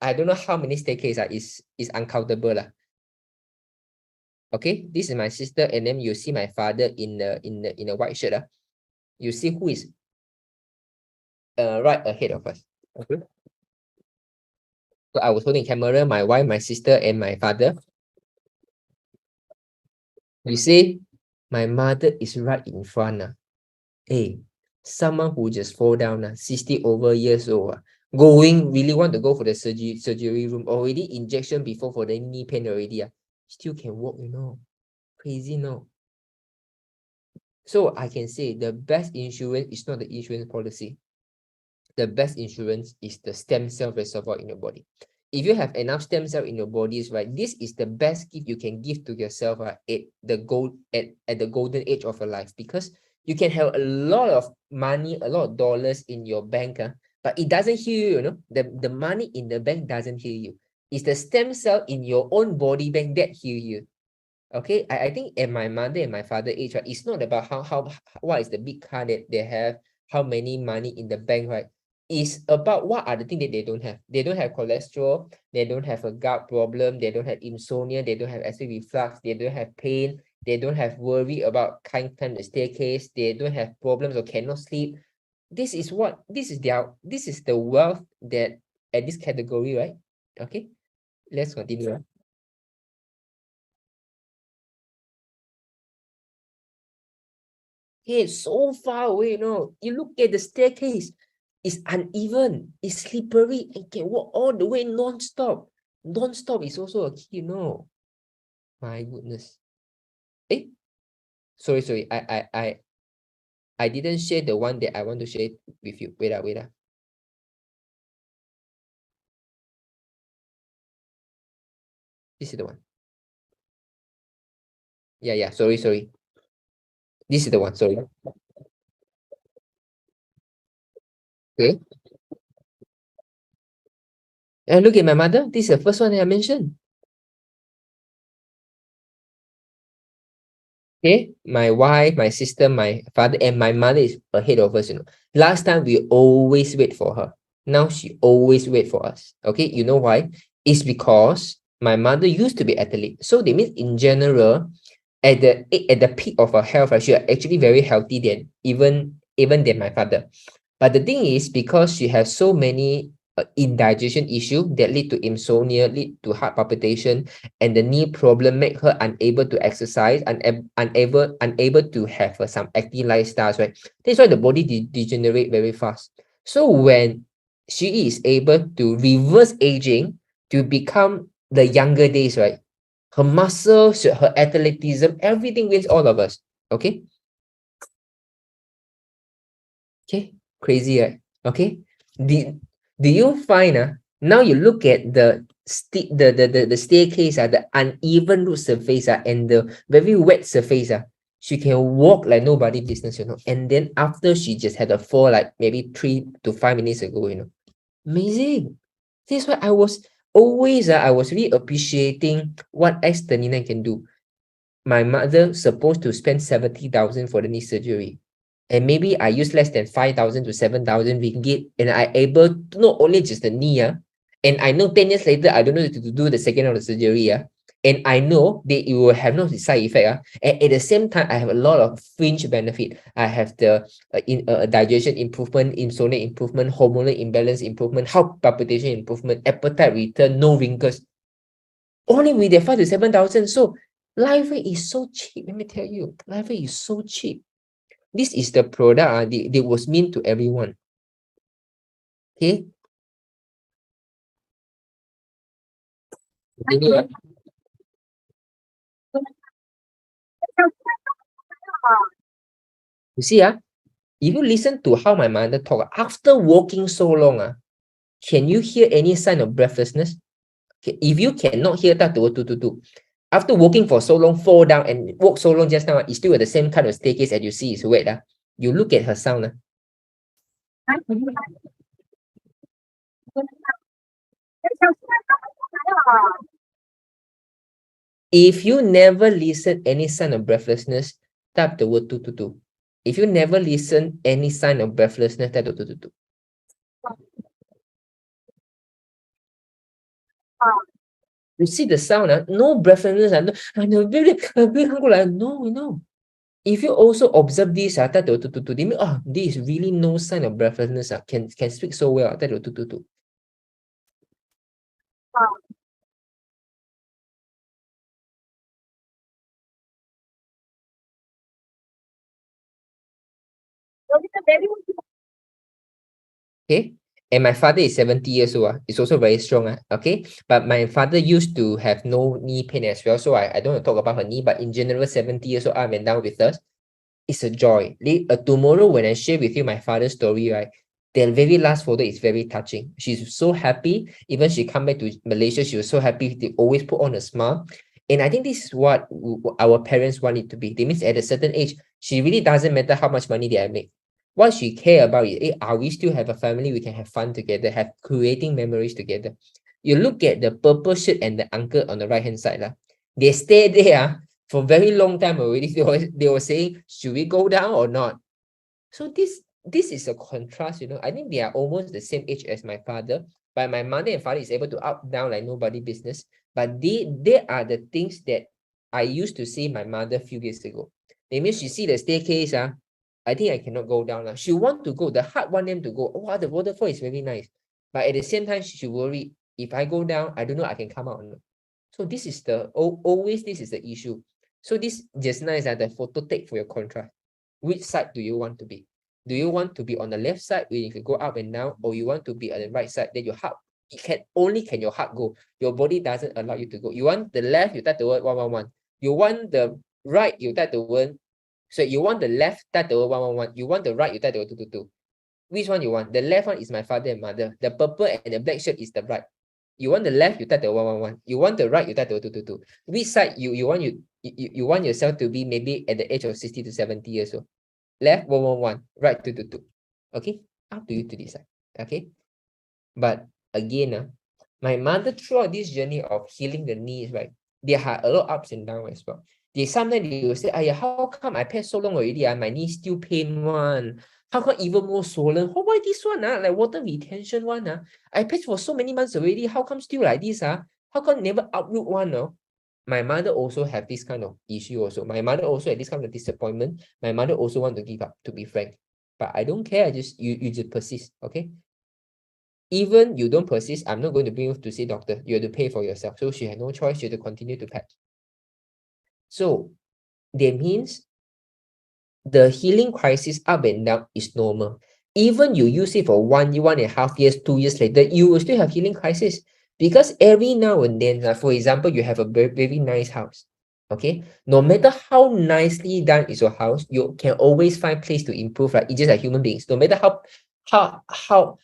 I don't know how many staircases is uncountable. Okay, this is my sister, and then you see my father in the white shirt. You see who is right ahead of us. Okay. So I was holding camera, my wife, my sister, and my father. You see, my mother is right in front. Hey, someone who just fall down, 60 over years old, really want to go for the surgery room, already injection before for the knee pain already, still can walk, crazy, no? So I can say the best insurance is not the insurance policy. The best insurance is the stem cell reservoir in your body. If you have enough stem cell in your bodies, right, this is the best gift you can give to yourself at the golden age of your life, because you can have a lot of money, a lot of dollars in your bank, but it doesn't heal you, the money in the bank doesn't heal you. It's the stem cell in your own body bank that heal you. Okay, I think at my mother and my father age, right, it's not about how what is the big car that they have, how many money in the bank, right? It's about what are the things that they don't have. They don't have cholesterol, they don't have a gut problem, they don't have insomnia, they don't have acid reflux, they don't have pain, they don't have worry about climb the staircase, they don't have problems or cannot sleep. This is the wealth that at this category, right? Okay, let's continue. Hey, it's so far away, you look at the staircase, it's uneven, it's slippery, and can walk all the way non-stop. Non-stop is also a key. My goodness. Eh, sorry, I didn't share the one that I want to share with you. Wait. This is the one. Yeah, sorry. This is the one, sorry. Okay. And look at my mother. This is the first one that I mentioned. Okay, my wife, my sister, my father, and my mother is ahead of us. Last time we always wait for her. Now she always wait for us. Okay, you know why? It's because my mother used to be athlete. So they mean in general, at the peak of her health, right, she was actually very healthy than even than my father. But the thing is, because she has so many indigestion issue that lead to insomnia, lead to heart palpitation, and the knee problem make her unable to exercise, unable to have some active lifestyles, right? That's why the body degenerate very fast. So when she is able to reverse aging to become the younger days, right? Her muscles, her athleticism, everything wins all of us. Okay. Okay, crazy, right? Okay. Do you find now you look at the staircase, the uneven root surface, and the very wet surface, she can walk like nobody business. And then after she just had a fall like maybe 3 to 5 minutes ago. Amazing. That's why I was really appreciating what X39 can do. My mother supposed to spend 70,000 for the knee surgery. And maybe I use less than 5,000 to 7,000 ringgit, and I able to not only just the knee, and I know 10 years later, I don't know to do the second round of surgery, and I know that it will have no side effect, and at the same time, I have a lot of fringe benefit. I have the digestion improvement, insomnia improvement, hormonal imbalance improvement, heart palpitation improvement, appetite return, no wrinkles. Only with the 5 to 7,000. So life rate is so cheap. Let me tell you, life rate is so cheap. This is the product that was meant to everyone. Okay. Continue. You see, if you listen to how my mother talk, after walking so long, can you hear any sign of breathlessness? Okay. If you cannot hear that, after walking for so long, fall down and walk so long just now, it's still at the same kind of staircase as you see is wet. You look at her sound. If you never listen any sign of breathlessness, tap the word 222. If you never listen any sign of breathlessness, tap the 222. You see the sound, no breathlessness, no. If you also observe this, tap the 222. They mean, this is really no sign of breathlessness, can speak so well, tap the 222. Okay. And my father is 70 years old. It's also very strong. Okay. But my father used to have no knee pain as well. So I don't want to talk about her knee, but in general, 70 years old, up and down with us. It's a joy. Tomorrow, when I share with you my father's story, right? The very last photo is very touching. She's so happy. Even she come back to Malaysia, she was so happy. They always put on a smile. And I think this is what our parents want it to be. They means at a certain age, she really doesn't matter how much money they make. What she care about is, are we still have a family? We can have fun together, have creating memories together. You look at the purple shirt and the uncle on the right hand side. They stay there for a very long time already. They were saying, should we go down or not? So this is a contrast, you know. I think they are almost the same age as my father, but my mother and father is able to up down like nobody business. But they are the things that I used to see my mother a few years ago. That means she see the staircase, I think I cannot go down. She want to go, the heart want them to go. Oh, wow, the waterfall is very nice. But at the same time, she worry, if I go down, I don't know I can come out or not. So this is always this is the issue. So this just nice that the photo take for your contrast. Which side do you want to be? Do you want to be on the left side where you can go up and down, or you want to be on the right side that your heart can your heart go? Your body doesn't allow you to go. You want the left, you type the word 111. You want the right, you type the word. So you want the left, type the word 111. You want the right, you type the word 222. Which one you want? The left one is my father and mother. The purple and the black shirt is the right. You want the left, you type the 111. You want the right, you type the 222. Which side you want yourself to be maybe at the age of 60 to 70 years old? Left 111, right 222. Okay, up to you to decide. Okay, but again, my mother throughout this journey of healing the knees, right? There are a lot of ups and downs as well. Sometimes they will say, "Aya, how come I passed so long already? My knees still pain one. How come even more swollen? Oh, why this one? Like water retention one. I passed for so many months already. How come still like this? How come never uproot one? No?" My mother also have this kind of issue also. My mother also had this kind of disappointment. My mother also want to give up, to be frank. But I don't care. You just persist. Okay. Even you don't persist, I'm not going to bring you to see doctor. You have to pay for yourself. So she had no choice. She had to continue to patch. So that means the healing crisis up and down is normal. Even you use it for 1.5 years, 2 years later, you will still have healing crisis. Because every now and then, for example, you have a very, very nice house. Okay, no matter how nicely done is your house, you can always find place to improve, right? It's just like human beings. No matter how how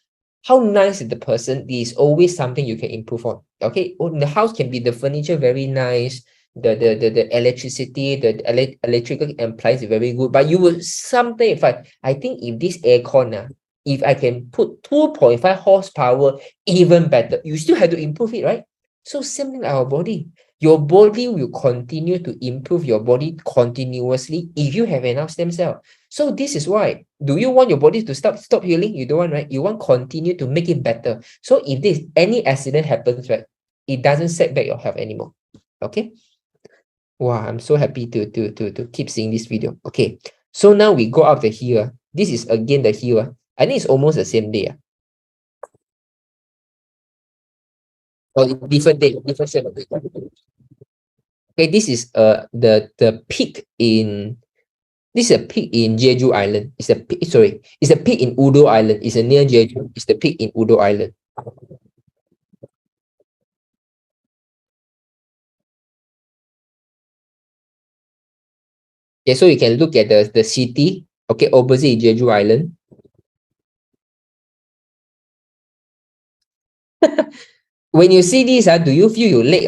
how nice is the person, there is always something you can improve on. Okay, the house can be the furniture very nice, the electricity, the electrical appliance is very good, but you will someday find, I think if this aircon, if I can put 2.5 horsepower, even better, you still have to improve it, right? So same thing like our body. Your body will continue to improve your body continuously if you have enough stem cell. So this is why, do you want your body to stop healing? You don't want, right? You want continue to make it better. So if this any accident happens, right, it doesn't set back your health anymore. Okay. Wow, I'm so happy to keep seeing this video. Okay, so now we go up the hill. This is again the hill. I think it's almost the same day. Or different day, different set of day. Okay, this is the peak in this is a peak in Jeju Island. It's a peak, sorry, it's a peak in Udo Island. It's a near Jeju. It's the peak in Udo Island. Okay, so you can look at the city. Okay, opposite Jeju Island. When you see this, do you feel your leg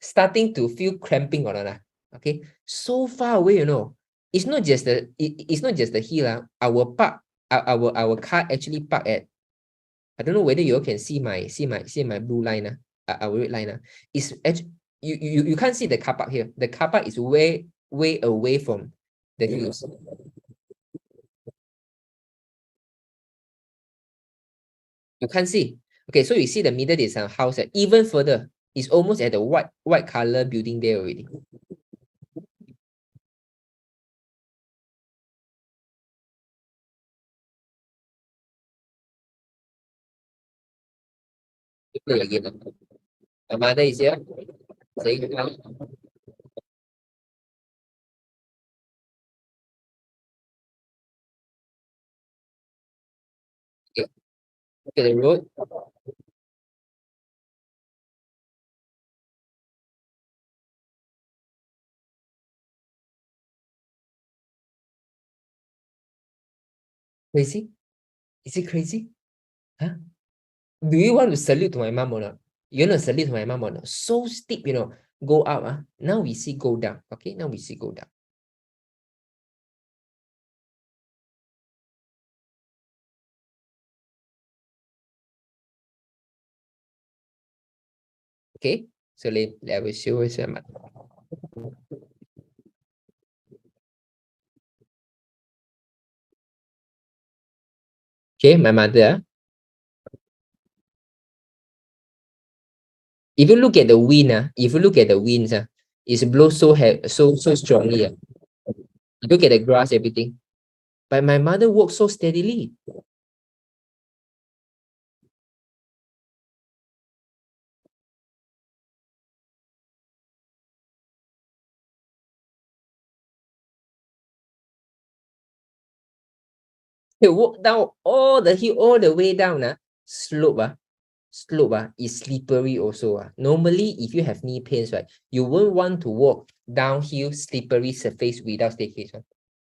starting to feel cramping or not? Okay, so far away, you know. It's not just the hill. Our park, our car actually park at. I don't know whether you all can see my blue line. Our red line. It's actually, you can't see the car park here. The car park is way away from the hills. You can't see. Okay, so you see the middle is a house. Even further, it's almost at the white color building there already. You play again. My mother is here. Saying goodbye. Okay, look at the road. Crazy? Is it crazy? Huh? Do you want to salute to my mom or not? You want to salute to my mom or not? So steep, you know. Go up. Now we see go down. Okay, now we see go down. Okay, so I will show you some. Okay, my mother. If you look at the wind, if you look at the winds, it's blow so strongly. Look at the grass, everything. But my mother walks so steadily. They walk down all the hill, all the way down. Slope is slippery also. Normally, if you have knee pains, right, you won't want to walk downhill slippery surface without staircase.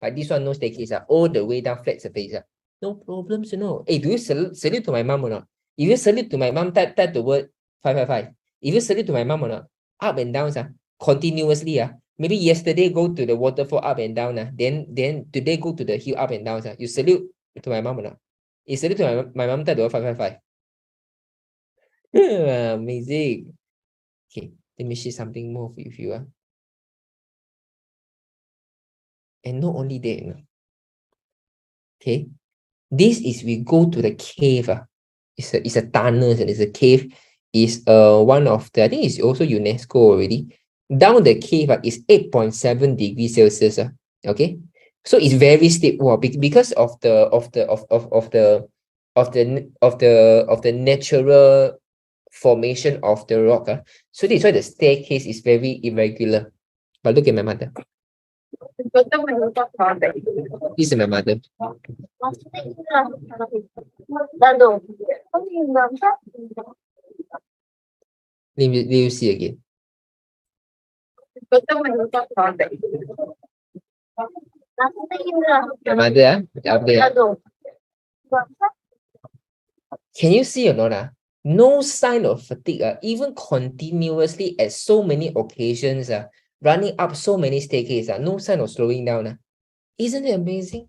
But this one no staircase. All the way down flat surface. No problems, Hey, do you salute to my mom or not? If you salute to my mom, type the word 555. If you salute to my mom or not, up and down, continuously. Maybe yesterday go to the waterfall up and down. Then today go to the hill up and down. You salute to my mom or not? You salute to my mom, type the word 555. Amazing. Okay, let me share something more with you. And not only that, okay, this is we go to the cave. It's a tunnel and it's a cave. Is one of the, I think it's also UNESCO already. Down the cave is 8.7 degrees Celsius. Okay, so it's very steep. Wow, because of the natural formation of the rock. So this is why the staircase is very irregular. But look at my mother. This is my mother. Let you see again. My mother, up there. Can you see or not? No sign of fatigue. Even continuously at so many occasions, running up so many staircases, no sign of slowing down. Isn't it amazing?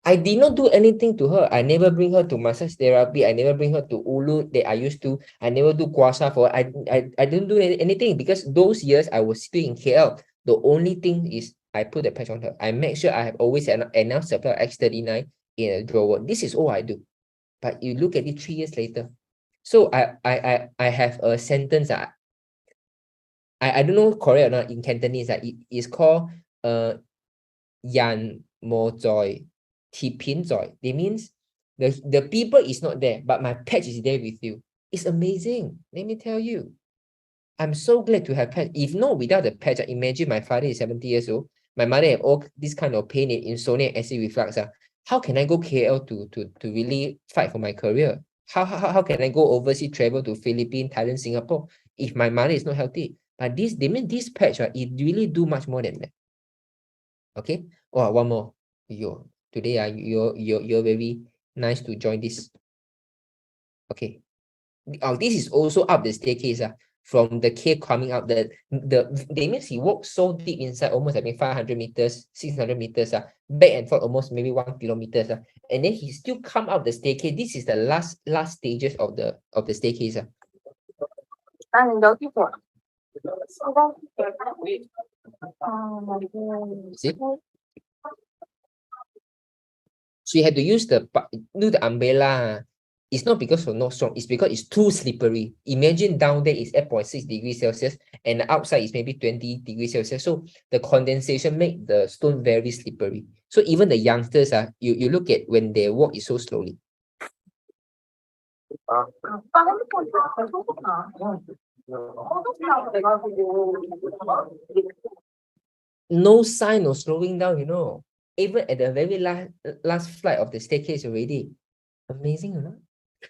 I did not do anything to her. I never bring her to massage therapy. I never bring her to Ulu that I used to. I never do guasa for her. I didn't do anything because those years I was still in KL. The only thing is I put the patch on her. I make sure I have always enough supply of X39 in a drawer. This is all I do. But you look at it 3 years later. So I have a sentence. I don't know Korean or not in Cantonese. It is called Yan Mo Joy, Ti Pin Joy. It means the people is not there, but my patch is there with you. It's amazing. Let me tell you. I'm so glad to have patch. If not, without the patch, imagine my father is 70 years old. My mother have all this kind of pain in insomnia and acid reflux. How can I go KL to really fight for my career? How can I go overseas, travel to Philippines, Thailand, Singapore if my mother is not healthy? But they mean this patch, it really do much more than that. Okay. Oh, one more. Today you're very nice to join this. Okay. This is also up the staircase. From the cave coming up, they means he walked so deep inside, almost 500 meters, 600 meters, back and forth almost maybe 1 kilometers. And then he still come up the staircase. This is the last stages of the staircase. See? She had to use the umbrella. It's not because of no strong, it's because it's too slippery. Imagine down there is 8.6 degrees Celsius and the outside is maybe 20 degrees Celsius. So the condensation make the stone very slippery. So even the youngsters, you look at when they walk is so slowly. No sign of slowing down, even at the very last flight of the staircase already. Amazing or not?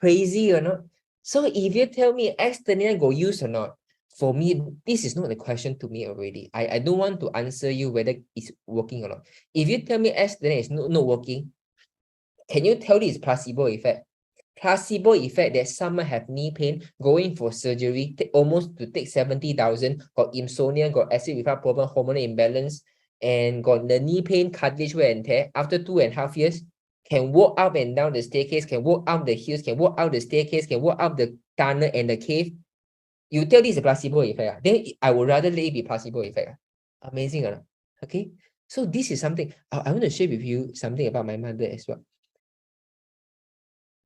Crazy or not? So if you tell me X39 go use or not, for me, this is not a question to me already. I don't want to answer you whether it's working or not. If you tell me X39 is not working, can you tell this placebo effect? Placebo effect that someone have knee pain, going for surgery, almost to take 70,000, got insomnia, got acid reflux problem, hormonal imbalance, and got the knee pain, cartilage wear and tear after 2.5 years, can walk up and down the staircase, can walk up the hills, can walk up the staircase, can walk up the tunnel and the cave. You tell this is a placebo effect, then I would rather let it be placebo effect. Amazing, okay? So this is something, I want to share with you something about my mother as well.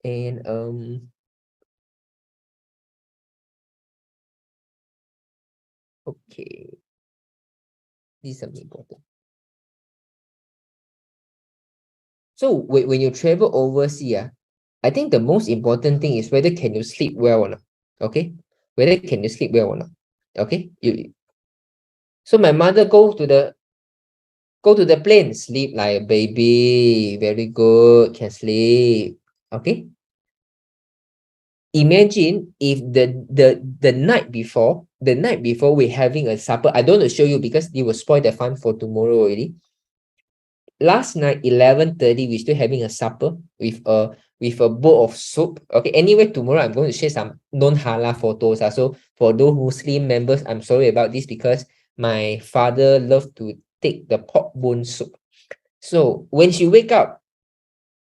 And okay, this is something important. So when you travel overseas, I think the most important thing is whether can you sleep well or not. Okay, whether can you sleep well or not. Okay, so my mother go to the plane, sleep like a baby, very good, can sleep. Okay, imagine if the night before we're having a supper. I don't want to show you because it will spoil the fun for tomorrow already. Last night 11:30 we're still having a supper with a bowl of soup. Okay, anyway, tomorrow I'm going to share some non-halal photos. So for those Muslim members, I'm sorry about this because my father loved to take the pork bone soup. So when she wake up,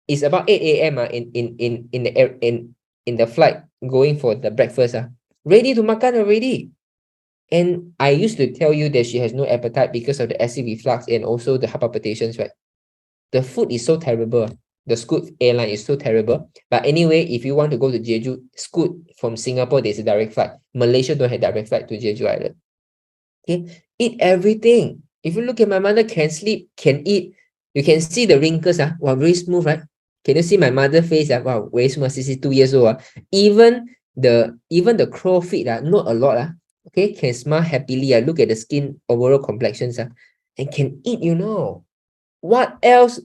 it's about 8 a.m. In the flight going for the breakfast. Ready to makan already. And I used to tell you that she has no appetite because of the acid reflux and also the heart palpitations, right? The food is so terrible. The Scoot airline is so terrible. But anyway, if you want to go to Jeju, Scoot from Singapore, there's a direct flight. Malaysia don't have direct flight to Jeju Island. Okay, eat everything. If you look at my mother, can sleep, can eat. You can see the wrinkles. Wow, very smooth, right? Can you see my mother face? Wow, very smooth. 62 years old. Even the crow feet, not a lot. Okay, can smile happily. Look at the skin overall complexions. And can eat, What else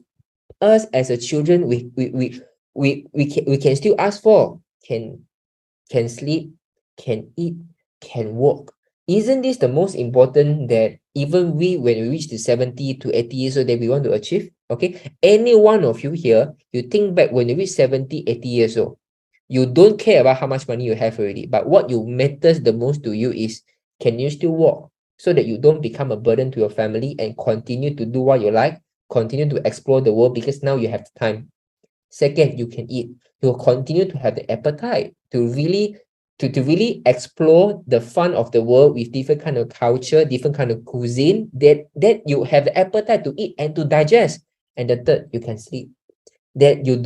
us as a children we can still ask for? Can sleep, can eat, can walk. Isn't this the most important that even we, when we reach the 70 to 80 years old, that we want to achieve? Okay, any one of you here, you think back when you reach 70, 80 years old, you don't care about how much money you have already, but what you matters the most to you is, can you still walk so that you don't become a burden to your family and continue to do what you like, continue to explore the world because now you have time. Second, you can eat. You'll continue to have the appetite to really explore the fun of the world with different kind of culture, different kind of cuisine, that you have the appetite to eat and to digest. And the third, you can sleep. That you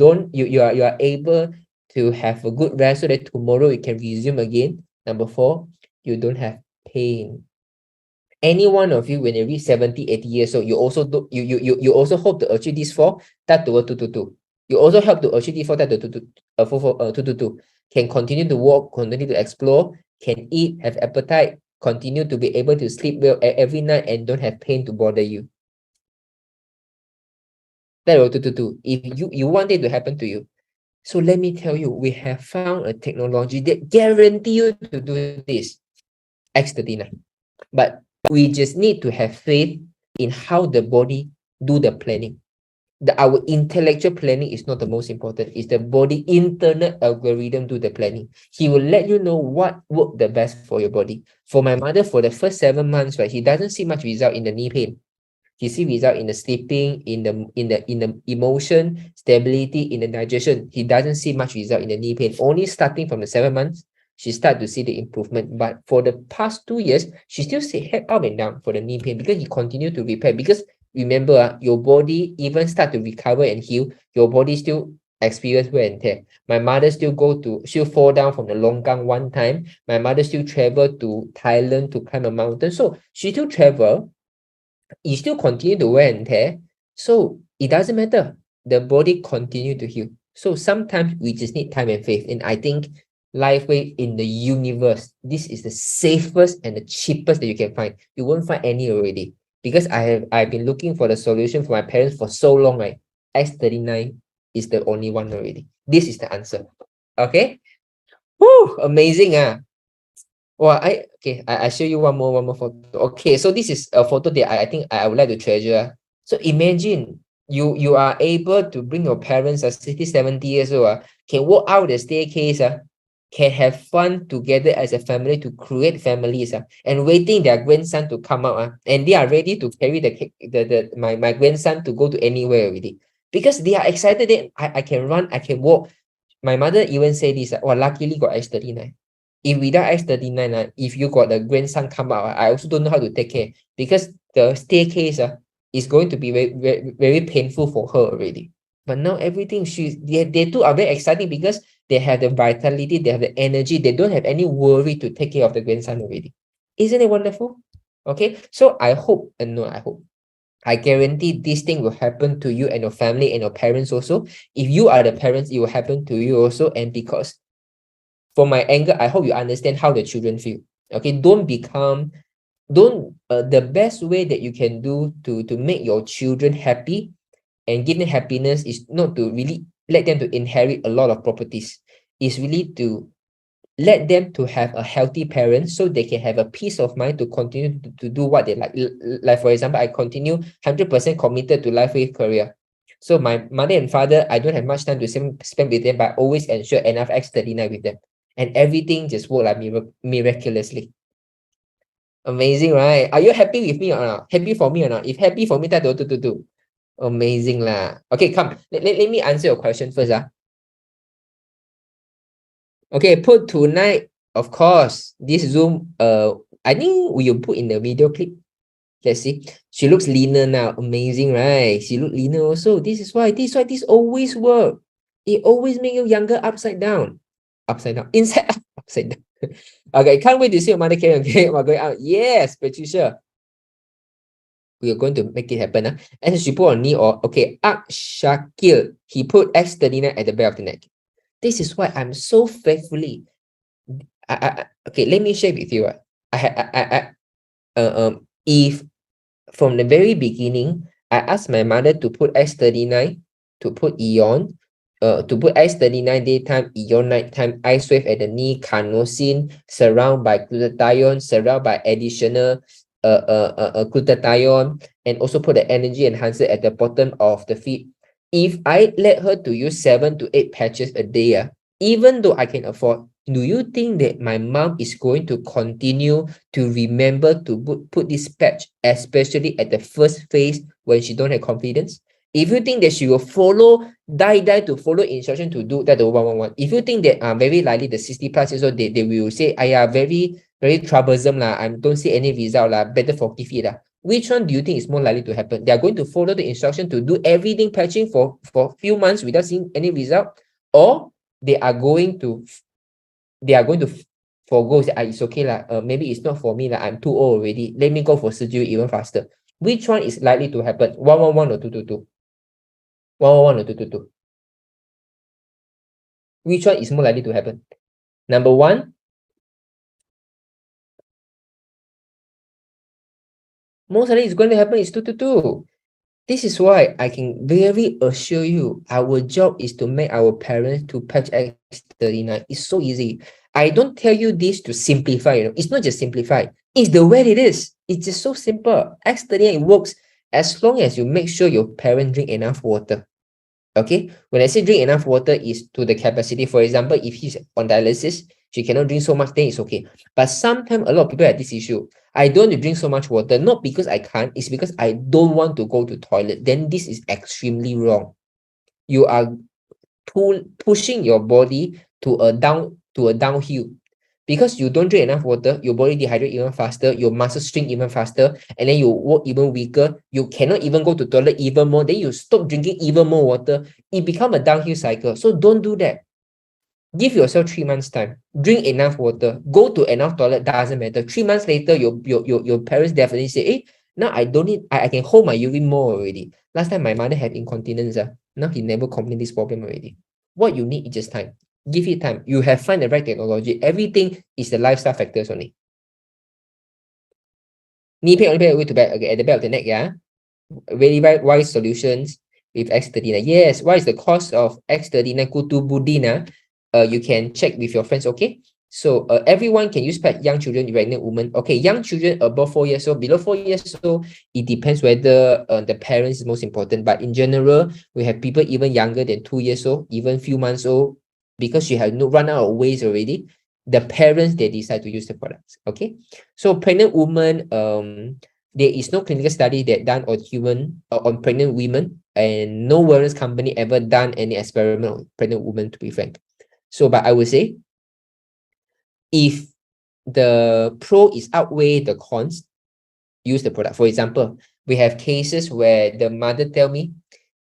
are able to have a good rest so that tomorrow you can resume again. Number four, you don't have pain. Any one of you when you reach 70, 80 years old, you also do you also hope to achieve this four, that to 222. You also help to achieve this four, that to 222. Can continue to walk, continue to explore, can eat, have appetite, continue to be able to sleep well every night and don't have pain to bother you. That will 222. If you want it to happen to you. So let me tell you, we have found a technology that guarantee you to do this. X39. But we just need to have faith in how the body do the planning. Our intellectual planning is not the most important. It's the body internal algorithm do the planning. He will let you know what work the best for your body. For my mother, for the first 7 months, right, he doesn't see much result in the knee pain. He see result in the sleeping, in the emotion, stability, in the digestion. He doesn't see much result in the knee pain. Only starting from the 7 months, she start to see the improvement. But for the past 2 years, she still say head up and down for the knee pain because he continue to repair. Because remember, your body even start to recover and heal, your body still experience wear and tear. My mother still fall down from the longgang one time. My mother still travel to Thailand to climb a mountain. So she still travel, you still continue to wear and tear. So it doesn't matter. The body continue to heal. So sometimes we just need time and faith. And I think LifeWay in the universe, this is the safest and the cheapest that you can find. You won't find any already. Because I've been looking for the solution for my parents for so long, right? X39 is the only one already. This is the answer. Okay? Woo! Amazing. Well, I show you one more photo. Okay, so this is a photo that I think I would like to treasure. So imagine you are able to bring your parents 60, 70 years old, can walk out the staircase, can have fun together as a family to create families, and waiting their grandson to come out, and they are ready to carry my grandson to go to anywhere already. Because they are excited that I can run, I can walk. My mother even say this, luckily got X39. If without X39, if you got a grandson come out, I also don't know how to take care because the staircase is going to be very, very, very painful for her already. But now everything they two are very exciting because they have the vitality, they have the energy, they don't have any worry to take care of the grandson already. Isn't it wonderful? Okay, so I hope, no, I guarantee this thing will happen to you and your family and your parents also. If you are the parents, it will happen to you also. And because from my anger, I hope you understand how the children feel. Okay, the best way that you can do to make your children happy and give them happiness is not to really let them to inherit a lot of properties. It's really to let them to have a healthy parent so they can have a peace of mind to continue to do what they like. Like for example, I continue 100% committed to life with career. So my mother and father, I don't have much time to spend with them, but I always ensure enough X39 with them. And everything just worked like miraculously. Amazing, right? Are you happy with me or not? Happy for me or not? If happy for me, that do. Amazing lah. Okay, come. Let me answer your question first. Okay, put tonight, of course. This Zoom, I think we will put in the video clip. Let's see. She looks leaner now. Amazing, right? She look leaner also. This always work. It always make you younger upside down. Upside down. Inside out, upside down. Okay, can't wait to see your mother Karen. Okay, we're going out. Yes, Patricia. We are going to make it happen. And she put on knee or okay, Shakil. He put X39 at the back of the neck. This is why I'm so faithfully. Okay, let me share with you. If from the very beginning, I asked my mother to put X39, to put Eon, to put X39 daytime, Eon nighttime, ice wave at the knee, carnosine, surround by glutathione, surround by additional glutathione, and also put the energy enhancer at the bottom of the feet. If I let her to use 7 to 8 patches a day, even though I can afford, do you think that my mom is going to continue to remember to put this patch, especially at the first phase when she don't have confidence? If you think that she will die to follow instruction to do that, the 111. If you think that very likely the 60 plus years old, they will say, very, very troublesome lah, I don't see any result lah, better forgive it lah. Which one do you think is more likely to happen? They are going to follow the instruction to do everything patching for few months without seeing any result, or they are going to forgo, say, it's okay lah, maybe it's not for me lah, I'm too old already, let me go for surgery even faster. Which one is likely to happen? 111 or 222? 111 or 222? Which one is more likely to happen? Number one, most likely is going to happen is 222. This is why I can very assure you, our job is to make our parents to patch X39. It's so easy. I don't tell you this to simplify, it's not just simplify. It's the way it is. It's just so simple. X39 works as long as you make sure your parents drink enough water. Okay, when I say drink enough water is to the capacity. For example, if he's on dialysis, she cannot drink so much, then it's okay. But sometimes a lot of people have this issue. I don't want to drink so much water, not because I can't, it's because I don't want to go to toilet. Then this is extremely wrong. You are pushing your body to a downhill. Because you don't drink enough water, your body dehydrate even faster, your muscles shrink even faster, and then you work even weaker. You cannot even go to toilet even more. Then you stop drinking even more water. It becomes a downhill cycle. So don't do that. Give yourself 3 months time. Drink enough water. Go to enough toilet. Doesn't matter. 3 months later, your parents definitely say, hey, now I don't need, I can hold my urine more already. Last time my mother had incontinence. Now he never complained this problem already. What you need is just time. Give it time. You have find the right technology. Everything is the lifestyle factors only. Knee pain only way to back, okay, at the back of the neck, yeah. Very wise solutions with X39. Yes, what is the cost of X39 Kutu Budina? You can check with your friends, okay? So everyone can use pet, young children, pregnant women. Okay, young children above 4 years old, below 4 years old, it depends whether the parents is most important. But in general, we have people even younger than 2 years old, even few months old, because you have run out of ways already. The parents, they decide to use the products, okay? So pregnant woman, there is no clinical study that done on on pregnant women, and no wellness company ever done any experiment on pregnant women, to be frank. So, but I would say, if the pro is outweigh the cons, use the product. For example, we have cases where the mother tell me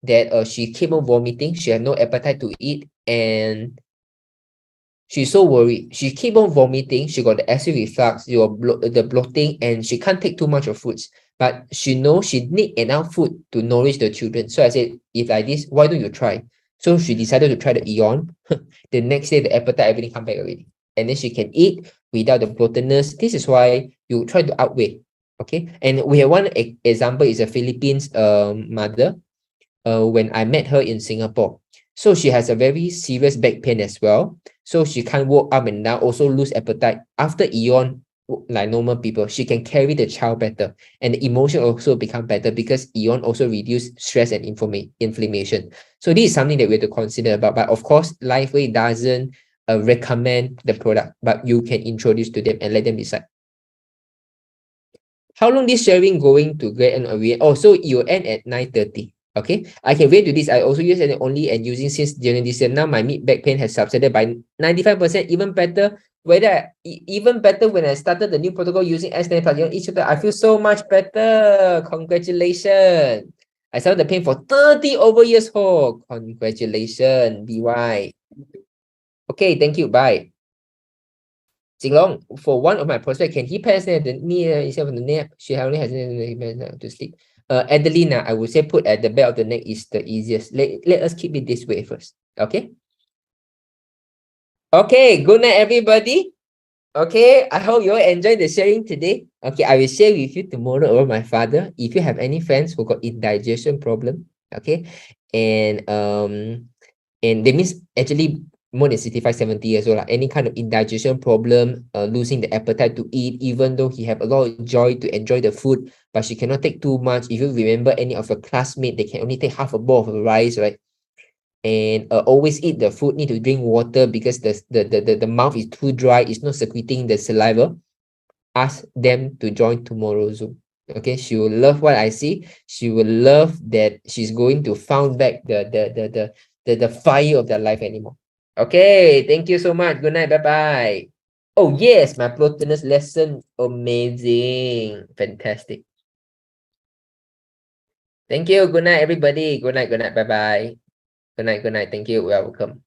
that she keep on vomiting, she had no appetite to eat, and she's so worried. She keep on vomiting. She got the acid reflux, the bloating, and she can't take too much of foods. But she knows she need enough food to nourish the children. So I said, if like this, why don't you try? So she decided to try the Eon. The next day, the appetite, everything come back already. And then she can eat without the bloatedness. This is why you try to outweigh. Okay. And we have one example is a Philippines mother. When I met her in Singapore. So she has a very serious back pain as well. So she can't walk up and down, also lose appetite. After Eon, like normal people, she can carry the child better. And the emotion also become better because Eon also reduce stress and inflammation. So this is something that we have to consider about. But of course, Lifeway doesn't recommend the product, but you can introduce to them and let them decide. How long this sharing going to get and away? Oh, so you end at 9:30. Okay, I can wait to this. I also use it only and using since January this year. Now my mid back pain has subsided by 95%, even better. Even better when I started the new protocol using S9 plus each other, I feel so much better. Congratulations. I started the pain for 30 over years. Oh, congratulations, BY. Okay, thank you. Bye. Jin Long, for one of my prospects, can he pass the knee instead of the neck? She only has to sleep. Adelina, I would say put at the back of the neck is the easiest. Let us keep it this way first. Okay. Okay. Good night, everybody. Okay. I hope you all enjoyed the sharing today. Okay. I will share with you tomorrow about my father. If you have any friends who got indigestion problem, okay, and that means actually more than 65, 70 years old, like any kind of indigestion problem, losing the appetite to eat, even though he have a lot of joy to enjoy the food, but she cannot take too much. If you remember any of your classmates, they can only take half a bowl of rice, right? And always eat the food, need to drink water because the mouth is too dry, it's not secreting the saliva. Ask them to join tomorrow's Zoom. Okay, she will love what I see. She will love that she's going to found back the fire of their life anymore. Okay, thank you so much. Good night. Bye bye. Oh yes, my Plotinus lesson, amazing, fantastic. Thank you. Good night, everybody. Good night. Good night. Bye bye. Good night. Good night. Thank you. Welcome.